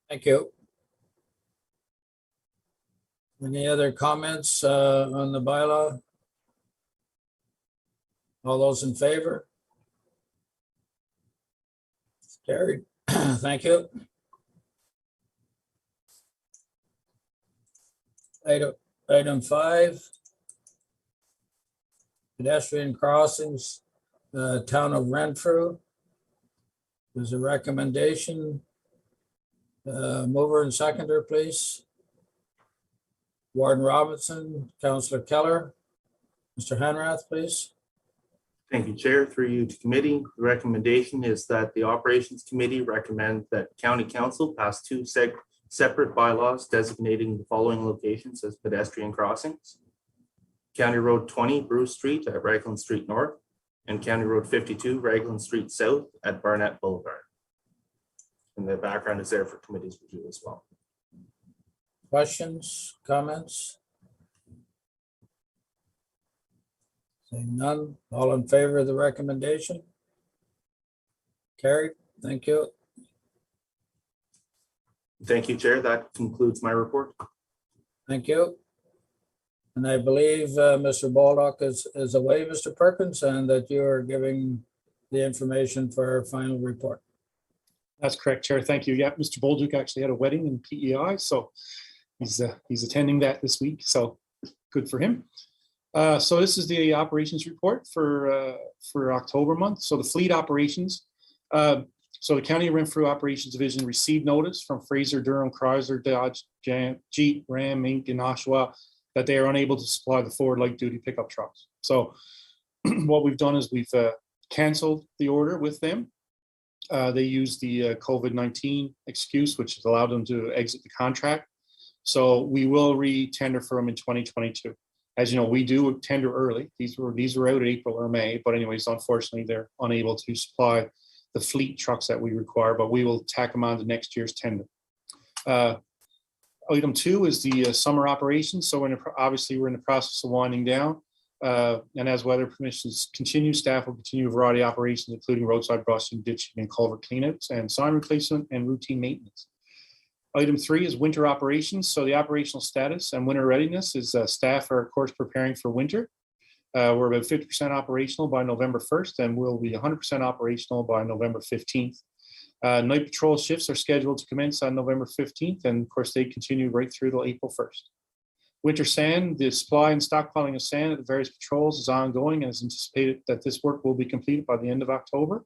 Thank you. Any other comments on the bylaw? All those in favor? Carried. Thank you. Item 5. Pedestrian crossings, town of Renfrew. There's a recommendation. Mover and seconder, please. Warden Robinson, Councillor Keller. Mr. Hanrath, please. Thank you, Chair. Through you to committee. The recommendation is that the Operations Committee recommend that County Council pass 2 separate bylaws designating the following locations as pedestrian crossings. County Road 20, Bruce Street at Raglan Street North, and County Road 52, Raglan Street South at Barnett Boulevard. And the background is there for committee's review as well. Questions, comments? Seeing none, all in favor of the recommendation? Carried. Thank you. Thank you, Chair. That concludes my report. Thank you. And I believe Mr. Baldock is away, Mr. Perkins, and that you are giving the information for our final report. That's correct, Chair. Thank you. Yeah, Mr. Bolduc actually had a wedding in PEI, so he's attending that this week. So good for him. So this is the operations report for October month. So the fleet operations. So the County of Renfrew Operations Division received notice from Fraser, Durham, Chrysler, Dodge, Jeep, Ram, Inc., and Oshawa that they are unable to supply the Ford light duty pickup trucks. So what we've done is we've canceled the order with them. They used the COVID-19 excuse, which has allowed them to exit the contract. So we will re-tender for them in 2022. As you know, we do tender early. These were out in April or May, but anyways, unfortunately, they're unable to supply the fleet trucks that we require, but we will tack them on to next year's tender. Item 2 is the summer operations. So obviously we're in the process of winding down. And as weather permissions continue, staff will continue a variety of operations, including roadside brushing, ditching, and culvert cleanouts, and sign replacement and routine maintenance. Item 3 is winter operations. So the operational status and winter readiness is staff are, of course, preparing for winter. We're about 50% operational by November 1st, and we'll be 100% operational by November 15th. Night patrol shifts are scheduled to commence on November 15th, and of course, they continue right through till April 1st. Winter sand, the supply and stockpiling of sand at the various patrols is ongoing, and it's anticipated that this work will be completed by the end of October.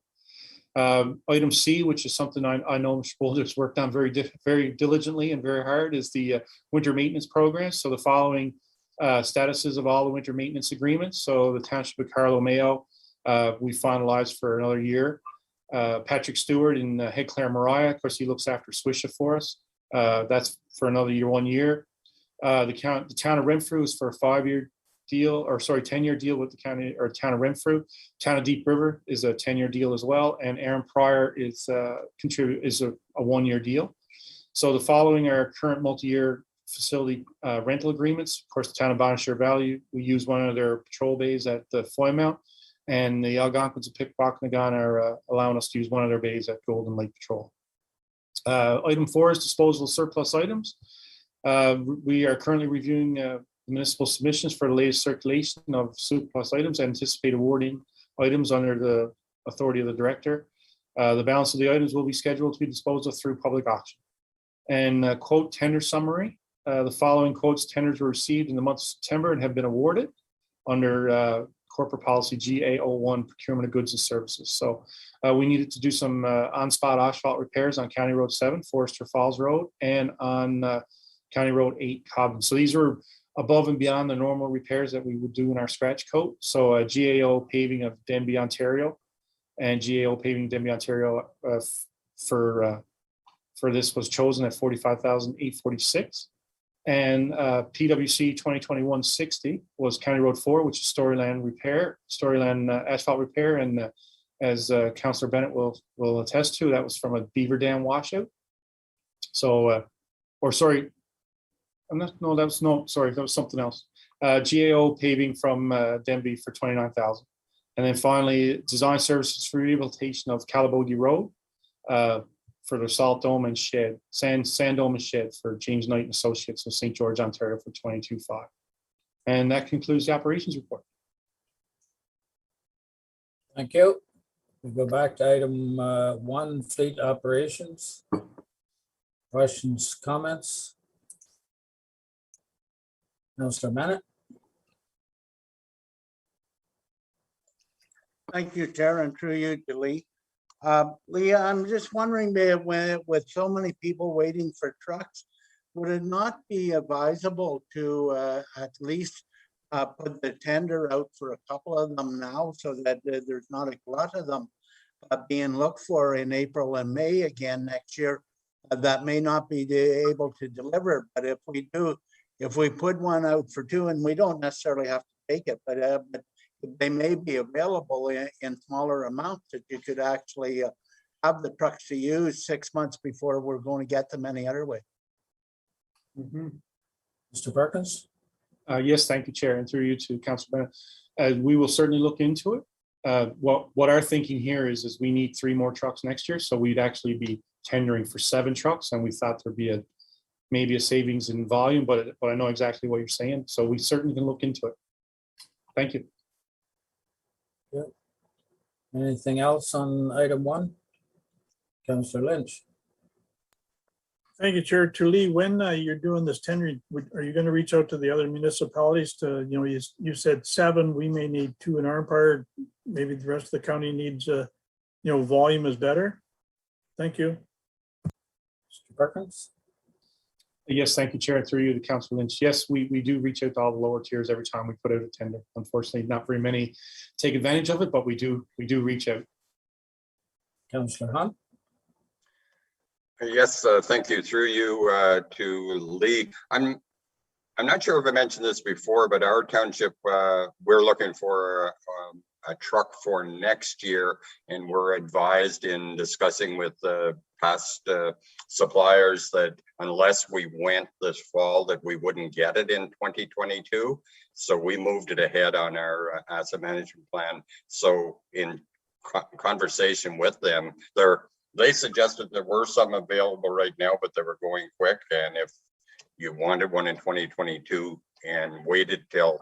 Item C, which is something I know Mr. Bolduc's worked on very diligently and very hard, is the winter maintenance program. So the following statuses of all the winter maintenance agreements. So the Township of Carlo Mayo, we finalized for another year. Patrick Stewart in Head Clare Mariah, of course, he looks after Swisha for us. That's for another year, 1 year. The town of Renfrew is for a 5-year deal, or sorry, 10-year deal with the county or town of Renfrew. Town of Deep River is a 10-year deal as well, and Aaron Pryor is a 1-year deal. So the following are current multi-year facility rental agreements. Of course, the town of Bonnechere Valley, we use one of their patrol bays at the Foymount, and the Algonquins of Pickpocknagon are allowing us to use one of their bays at Golden Lake Patrol. Item 4 is disposable surplus items. We are currently reviewing municipal submissions for the latest circulation of surplus items. I anticipate awarding items under the authority of the director. The balance of the items will be scheduled to be disposed of through public auction. And quote tender summary. The following quotes tenders were received in the month of September and have been awarded under corporate policy GA01 procurement of goods and services. So we needed to do some on-spot asphalt repairs on County Road 7, Forester Falls Road, and on County Road 8, Cobden. So these were above and beyond the normal repairs that we would do in our scratch coat. So GAO paving of Denby, Ontario, and GAO paving Denby, Ontario for this was chosen at $45,846. And PWC 2021-60 was County Road 4, which is Storyland asphalt repair. And as Councillor Bennett will attest to, that was from a beaver dam washout. So, that was something else. GAO paving from Denby for $29,000. And then finally, design services for rehabilitation of Calabogie Road for the salt dome and shed, sand dome and shed for James Knight and Associates of St. George, Ontario for $22,500. And that concludes the operations report. Thank you. We go back to item 1, fleet operations. Questions, comments? Councillor Bennett. Thank you, Chair, and through you to Lee. Leah, I'm just wondering, with so many people waiting for trucks, would it not be advisable to at least put the tender out for a couple of them now so that there's not a glut of them being looked for in April and May again next year that may not be able to deliver? But if we do, if we put one out for 2, and we don't necessarily have to take it, but they may be available in smaller amounts that you could actually have the trucks to use 6 months before we're going to get them any other way. Mr. Perkins. Yes, thank you, Chair, and through you to Councilor Bennett. We will certainly look into it. What our thinking here is we need 3 more trucks next year, so we'd actually be tendering for 7 trucks, and we thought there'd be maybe a savings in volume, but I know exactly what you're saying, so we certainly can look into it. Thank you. Yeah. Anything else on item 1? Councillor Lynch. Thank you, Chair. To Lee, when you're doing this tendering, are you going to reach out to the other municipalities to, you said 7, we may need 2 in our part, maybe the rest of the county needs, volume is better? Thank you. Mr. Perkins. Yes, thank you, Chair. Through you to Councilor Lynch. Yes, we do reach out to all the lower tiers every time we put out a tender. Unfortunately, not very many take advantage of it, but we do reach out. Councillor Hunt. Yes, thank you. Through you to Lee. I'm not sure if I mentioned this before, but our township, we're looking for a truck for next year, and we're advised in discussing with past suppliers that unless we went this fall, that we wouldn't get it in 2022. So we moved it ahead on our asset management plan. So in conversation with them, they suggested there were some available right now, but they were going quick. And if you wanted one in 2022 and waited till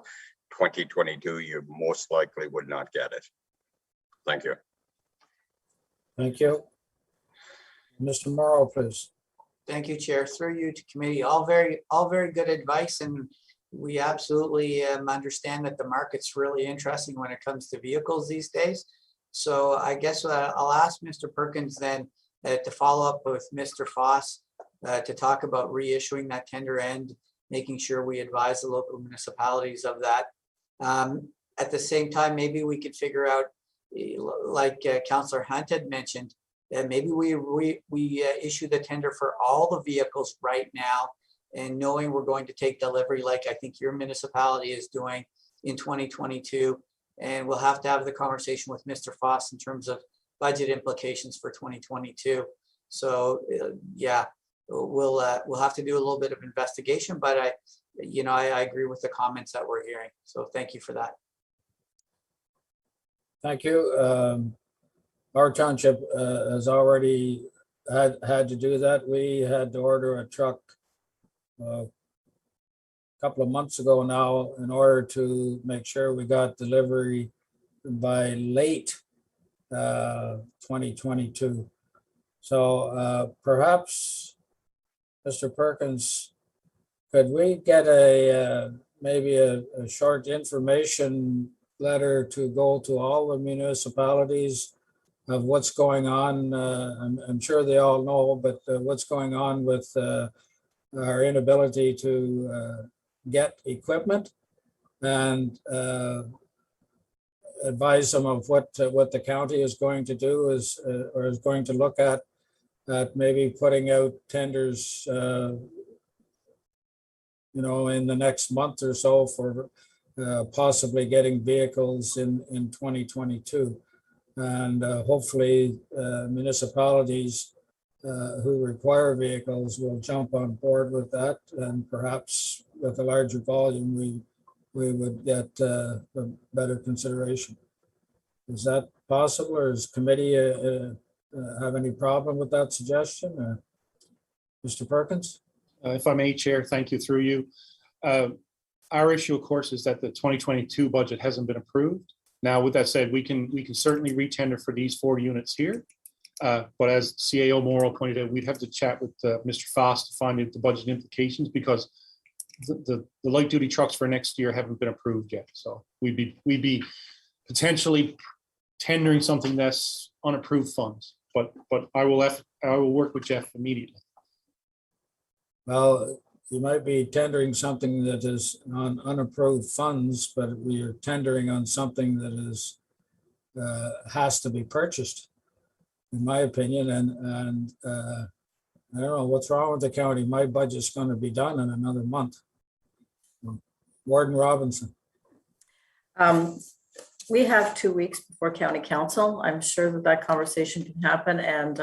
2022, you most likely would not get it. Thank you. Thank you. Mr. Morrow, please. Thank you, Chair. Through you to committee. All very good advice, and we absolutely understand that the market's really interesting when it comes to vehicles these days. So I guess I'll ask Mr. Perkins then to follow up with Mr. Foss to talk about reissuing that tender and making sure we advise the local municipalities of that. At the same time, maybe we could figure out, like Councillor Hunt had mentioned, that maybe we issue the tender for all the vehicles right now, and knowing we're going to take delivery, like I think your municipality is doing in 2022. And we'll have to have the conversation with Mr. Foss in terms of budget implications for 2022. So yeah, we'll have to do a little bit of investigation, but I agree with the comments that we're hearing. So thank you for that. Thank you. Our township has already had to do that. We had to order a truck a couple of months ago now in order to make sure we got delivery by late 2022. So perhaps, Mr. Perkins, could we get maybe a short information letter to go to all the municipalities of what's going on? I'm sure they all know, but what's going on with our inability to get equipment, and advise them of what the county is going to do or is going to look at maybe putting out tenders, in the next month or so for possibly getting vehicles in 2022. And hopefully municipalities who require vehicles will jump on board with that, and perhaps with a larger volume, we would get a better consideration. Is that possible, or does committee have any problem with that suggestion? Mr. Perkins? If I may, Chair, thank you through you. Our issue, of course, is that the 2022 budget hasn't been approved. Now, with that said, we can certainly retender for these 4 units here. But as CAO Morrow pointed out, we'd have to chat with Mr. Foss to find out the budget implications, because the light duty trucks for next year haven't been approved yet. So we'd be potentially tendering something that's unapproved funds. But I will work with Jeff immediately. Well, you might be tendering something that is on unapproved funds, but we are tendering on something that is has to be purchased, in my opinion. And I don't know what's wrong with the county. My budget's going to be done in another month. Warden Robinson. We have 2 weeks before county council. I'm sure that conversation can happen. And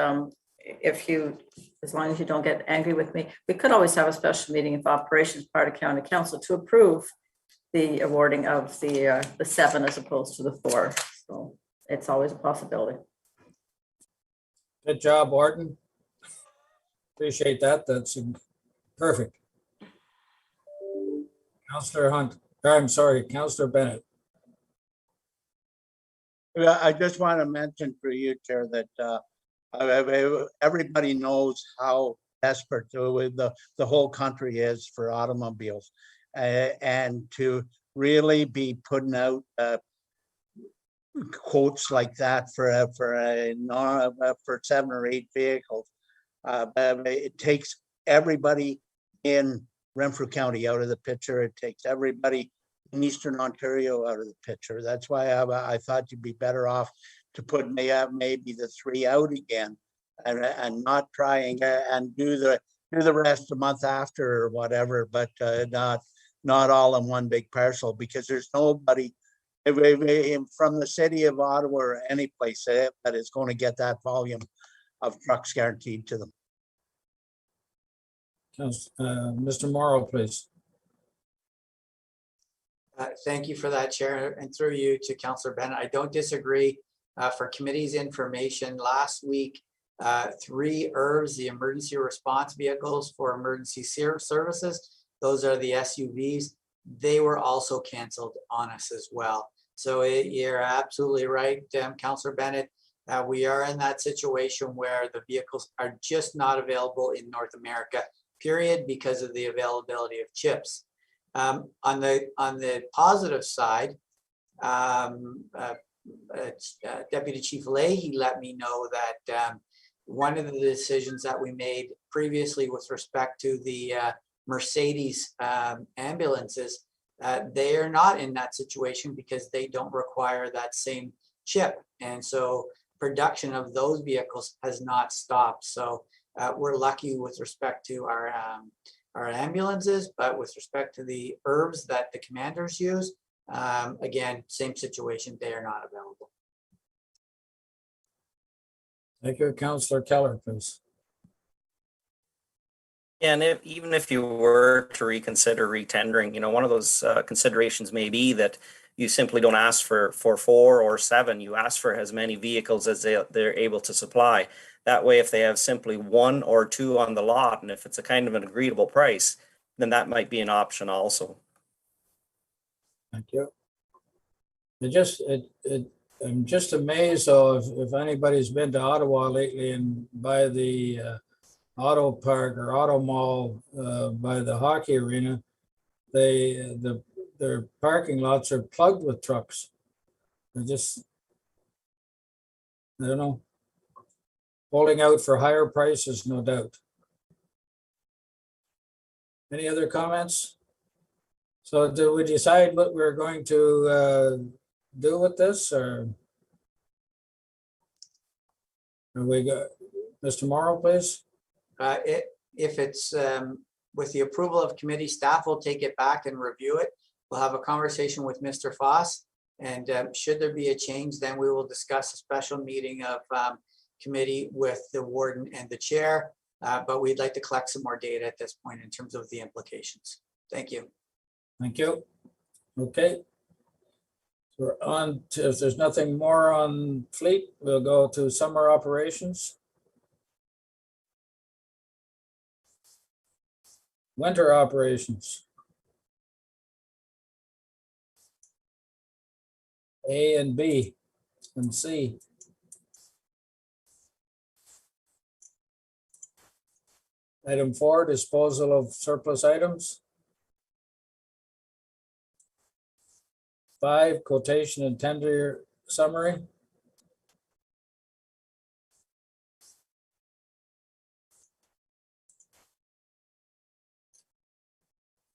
as long as you don't get angry with me, we could always have a special meeting of operations part of county council to approve the awarding of the 7 as opposed to the 4. So it's always a possibility. Good job, Warden. Appreciate that. That's perfect. Councillor Hunt, I'm sorry, Councillor Bennett. I just want to mention for you, Chair, that everybody knows how desperate the whole country is for automobiles, and to really be putting out quotes like that for 7 or 8 vehicles. It takes everybody in Renfrew County out of the picture. It takes everybody in Eastern Ontario out of the picture. That's why I thought you'd be better off to put maybe the 3 out again, and not trying and do the rest a month after or whatever, but not all in one big parcel, because there's nobody from the city of Ottawa or any place that is going to get that volume of trucks guaranteed to them. Mr. Morrow, please. Thank you for that, Chair, and through you to Councillor Bennett. I don't disagree. For committee's information, last week, 3 ERVs, the emergency response vehicles for emergency services, those are the SUVs, they were also canceled on us as well. So you're absolutely right, Councillor Bennett. We are in that situation where the vehicles are just not available in North America, period, because of the availability of chips. On the positive side, Deputy Chief Leahy let me know that one of the decisions that we made previously with respect to the Mercedes ambulances, they are not in that situation because they don't require that same chip. And so production of those vehicles has not stopped. So we're lucky with respect to our ambulances, but with respect to the ERVs that the commanders use, again, same situation, they are not available. Thank you. Councillor Keller, please. And even if you were to reconsider retendering, one of those considerations may be that you simply don't ask for 4 or 7. You ask for as many vehicles as they're able to supply. That way, if they have simply 1 or 2 on the lot, and if it's a kind of an agreeable price, then that might be an option also. Thank you. I'm just amazed, though, if anybody's been to Ottawa lately and by the auto park or auto mall by the hockey arena, their parking lots are plugged with trucks. I don't know. Holding out for higher prices, no doubt. Any other comments? So do we decide what we're going to do with this, or? Are we go, Mr. Morrow, please? If it's with the approval of committee, staff will take it back and review it. We'll have a conversation with Mr. Foss, and should there be a change, then we will discuss a special meeting of committee with the warden and the chair. But we'd like to collect some more data at this point in terms of the implications. Thank you. Thank you. Okay. So we're on to, if there's nothing more on fleet, we'll go to summer operations. Winter operations. A and B and C. Item 4, disposal of surplus items. 5, quotation and tender summary.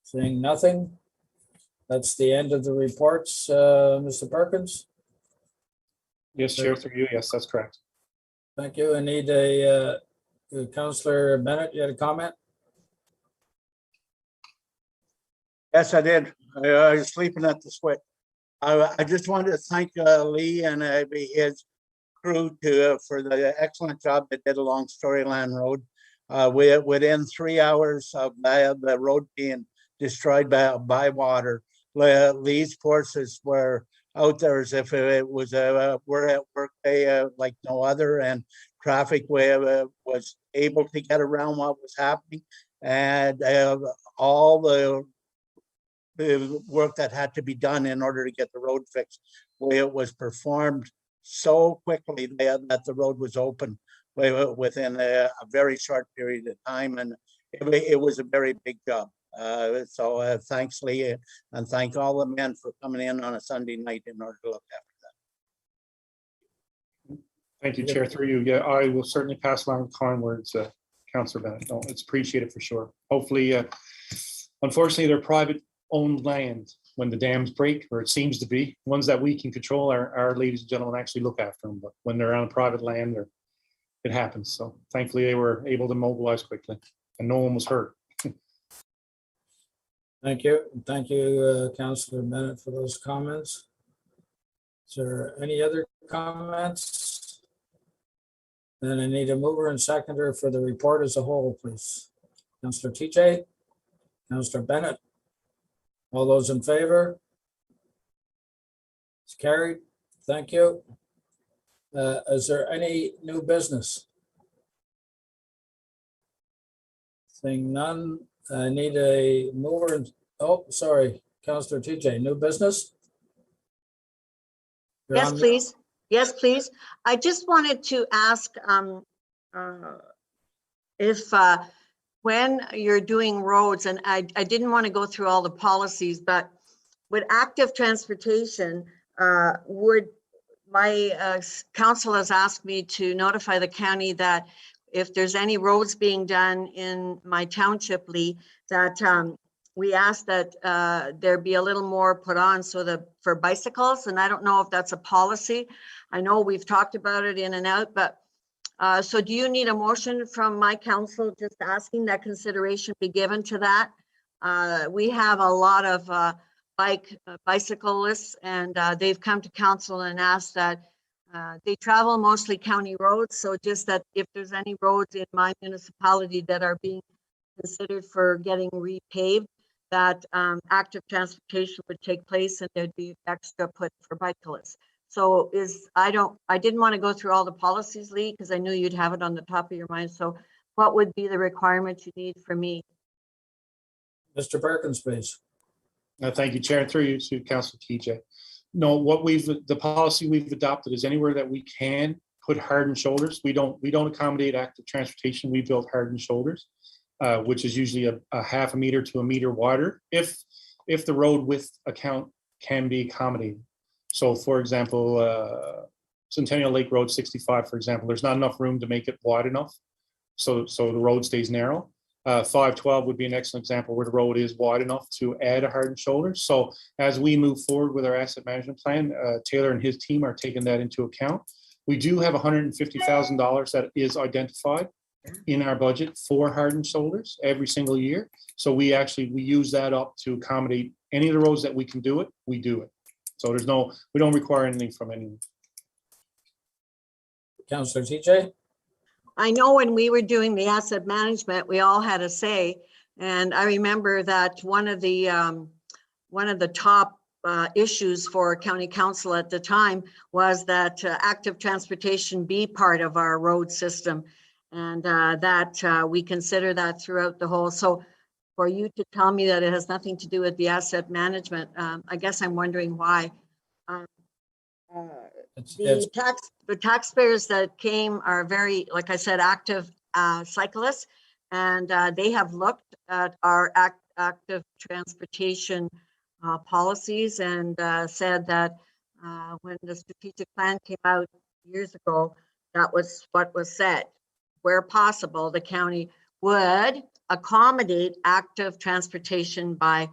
Seeing nothing. That's the end of the reports, Mr. Perkins. Yes, Chair, through you. Yes, that's correct. Thank you. I need a Councillor Bennett, you had a comment? Yes, I did. I was sleeping at the switch. I just wanted to thank Lee and his crew for the excellent job they did along Storyland Road. Within 3 hours of the road being destroyed by water, Lee's forces were out there as if it was a work day like no other, and traffic was able to get around what was happening, and all the work that had to be done in order to get the road fixed, it was performed so quickly that the road was open within a very short period of time, and it was a very big job. So thanks, Lee, and thank all the men for coming in on a Sunday night in order to look after that. Thank you, Chair, through you. Yeah, I will certainly pass along kind words, Councillor Bennett. No, it's appreciated for sure. Hopefully, unfortunately, they're private owned land when the dams break, or it seems to be. Ones that we can control, our ladies and gentlemen actually look after them, but when they're on private land, it happens. So thankfully they were able to mobilize quickly and no one was hurt. Thank you. Thank you, Councillor Bennett, for those comments. Is there any other comments? Then I need a mover and seconder for the report as a whole, please. Councillor TJ, Councillor Bennett. All those in favor? It's carried. Thank you. Is there any new business? Seeing none, I need a mover. Oh, sorry, Councillor TJ, new business? You're Yes, on. please. Yes, please. I just wanted to ask if when you're doing roads, and I didn't want to go through all the policies, but with active transportation, would my council has asked me to notify the county that if there's any roads being done in my township, Lee, that we ask that there be a little more put on for bicycles. And I don't know if that's a policy. I know we've talked about it in and out, but so do you need a motion from my council just asking that consideration be given to that? We have a lot of bicyclists, and they've come to council and asked that they travel mostly county roads. So just that if there's any roads in my municipality that are being considered for getting repaved, that active transportation would take place and there'd be extra put for bicyclists. So I didn't want to go through all the policies, Lee, because I knew you'd have it on the top of your mind. So what would be the requirements you need for me? Mr. Perkins, please. Thank you, Chair. Through you to Councillor TJ. No, the policy we've adopted is anywhere that we can put hardened shoulders. We don't accommodate active transportation. We build hardened shoulders, which is usually a half a meter to a meter wider if the road width account can be accommodated. So for example, Centennial Lake Road 65, for example, there's not enough room to make it wide enough. So the road stays narrow. 512 would be an excellent example where the road is wide enough to add a hardened shoulder. So as we move forward with our asset management plan, Taylor and his team are taking that into account. We do have $150,000 that is identified in our budget for hardened shoulders every single year. So we use that up to accommodate any of the roads that we can do it, we do it. So we don't require anything from anyone. Councillor TJ? I know when we were doing the asset management, we all had a say. And I remember that one of the top issues for county council at the time was that active transportation be part of our road system. And that we consider that throughout the whole. So for you to tell me that it has nothing to do with the asset management, I guess I'm wondering why. The taxpayers that came are very, like I said, active cyclists, and they have looked at our active transportation policies and said that when the strategic plan came out years ago, that was what was said. Where possible, the county would accommodate active transportation by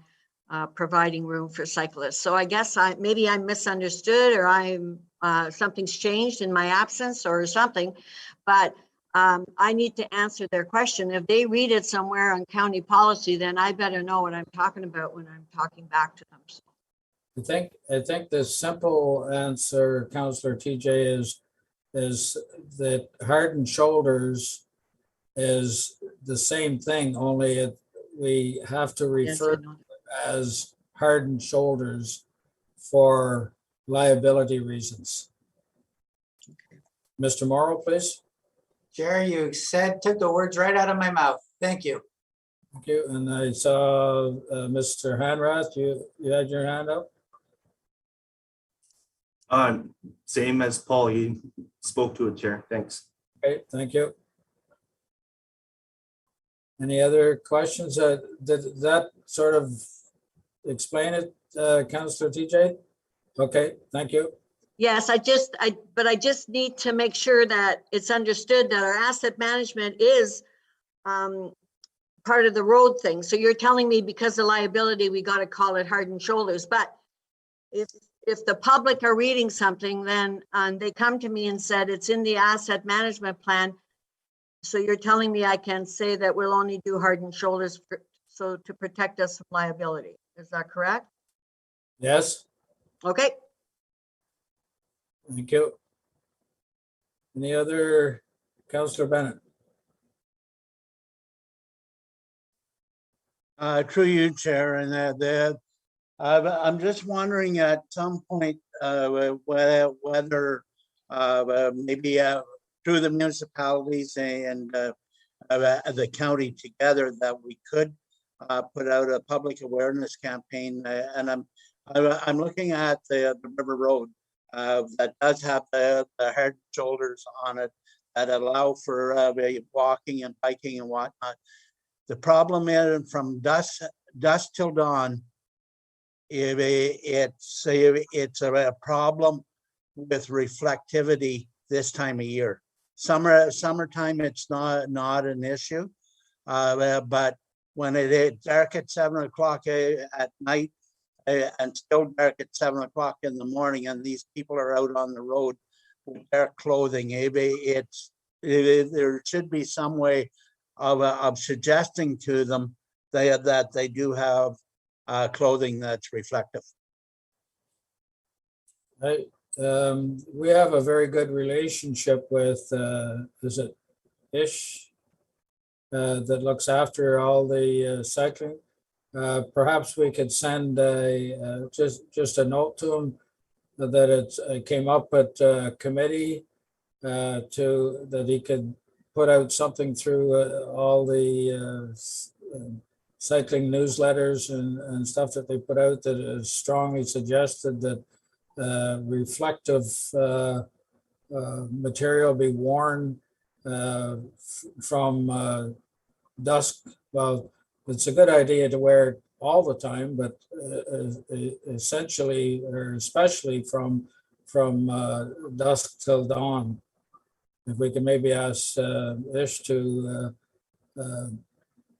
providing room for cyclists. So I guess maybe I misunderstood, or something's changed in my absence or something, but I need to answer their question. If they read it somewhere on county policy, then I better know what I'm talking about when I'm talking back to them. I think the simple answer, Councillor TJ, is that hardened shoulders is the same thing, only we have to refer to it as hardened shoulders for liability reasons. Mr. Morrow, please. Jerry, you took the words right out of my mouth. Thank you. Thank you. And I saw Mr. Hanrath, you had your hand up. Same as Paul, you spoke to it, Chair. Thanks. Okay, thank you. Any other questions? Did that sort of explain it, Councillor TJ? Okay, thank you. Yes, I just need to make sure that it's understood that our asset management is part of the road thing. So you're telling me because of liability, we got to call it hardened shoulders. But if the public are reading something, then they come to me and said it's in the asset management plan. So you're telling me I can say that we'll only do hardened shoulders to protect us from liability. Is that correct? Yes. Okay. Thank you. Any other, Councillor Bennett? Through you, Chair, and I'm just wondering at some point whether maybe through the municipalities and the county together that we could put out a public awareness campaign. And I'm looking at the River Road that does have the hard shoulders on it that allow for walking and biking and whatnot. The problem is from dusk till dawn, it's a problem with reflectivity this time of year. Summertime, it's not an issue, but when it's dark at 7 o'clock at night and still dark at 7 o'clock in the morning, and these people are out on the road with dark clothing, there should be some way of suggesting to them that they do have clothing that's reflective. We have a very good relationship with, is it Ish, that looks after all the cycling. Perhaps we could send just a note to him that it came up at committee that he could put out something through all the cycling newsletters and stuff that they put out that is strongly suggested that reflective material be worn from dusk. Well, it's a good idea to wear it all the time, but essentially or especially from dusk till dawn. If we can maybe ask Ish to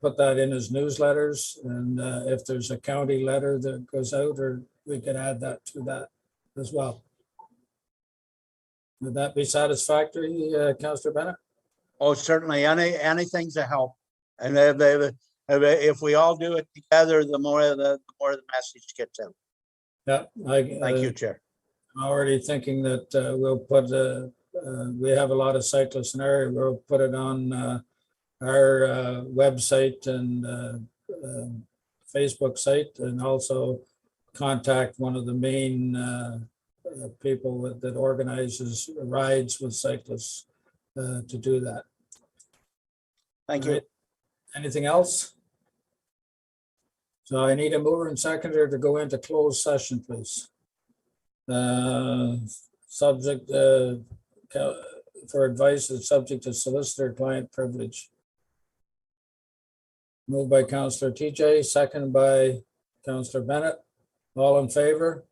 put that in his newsletters, and if there's a county letter that goes out, or we could add that to that as well. Would that be satisfactory, Councillor Bennett? Oh, certainly, anything's a help. And if we all do it together, the more the message gets out. Yeah, Thank you, Chair. I'm already thinking that we'll put, we have a lot of cyclists in our area, we'll put it on our website and Facebook site, and also contact one of the main people that organizes rides with cyclists to do that. Thank you. Right. Anything else? So I need a mover and seconder to go into closed session, please. Subject for advice is subject to solicitor client privilege. Moved by Councillor TJ, second by Councillor Bennett. All in favor?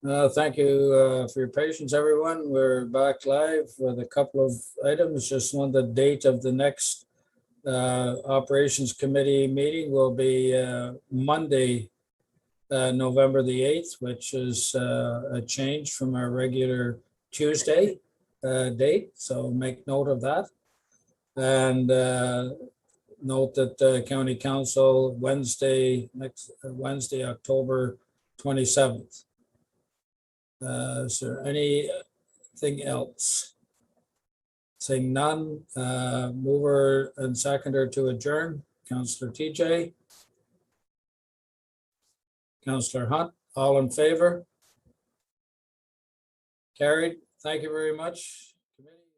Thank you for your patience, everyone. We're back live with a couple of items. Just want the date of the next Operations Committee meeting will be Monday, November the 8th, which is a change from our regular Tuesday date. So make note of that. And note that County Council next Wednesday, October 27th. Is there anything else? Saying none, mover and seconder to adjourn, Councillor TJ. Councillor Hunt, all in favor? Carried. Thank you very much, committee.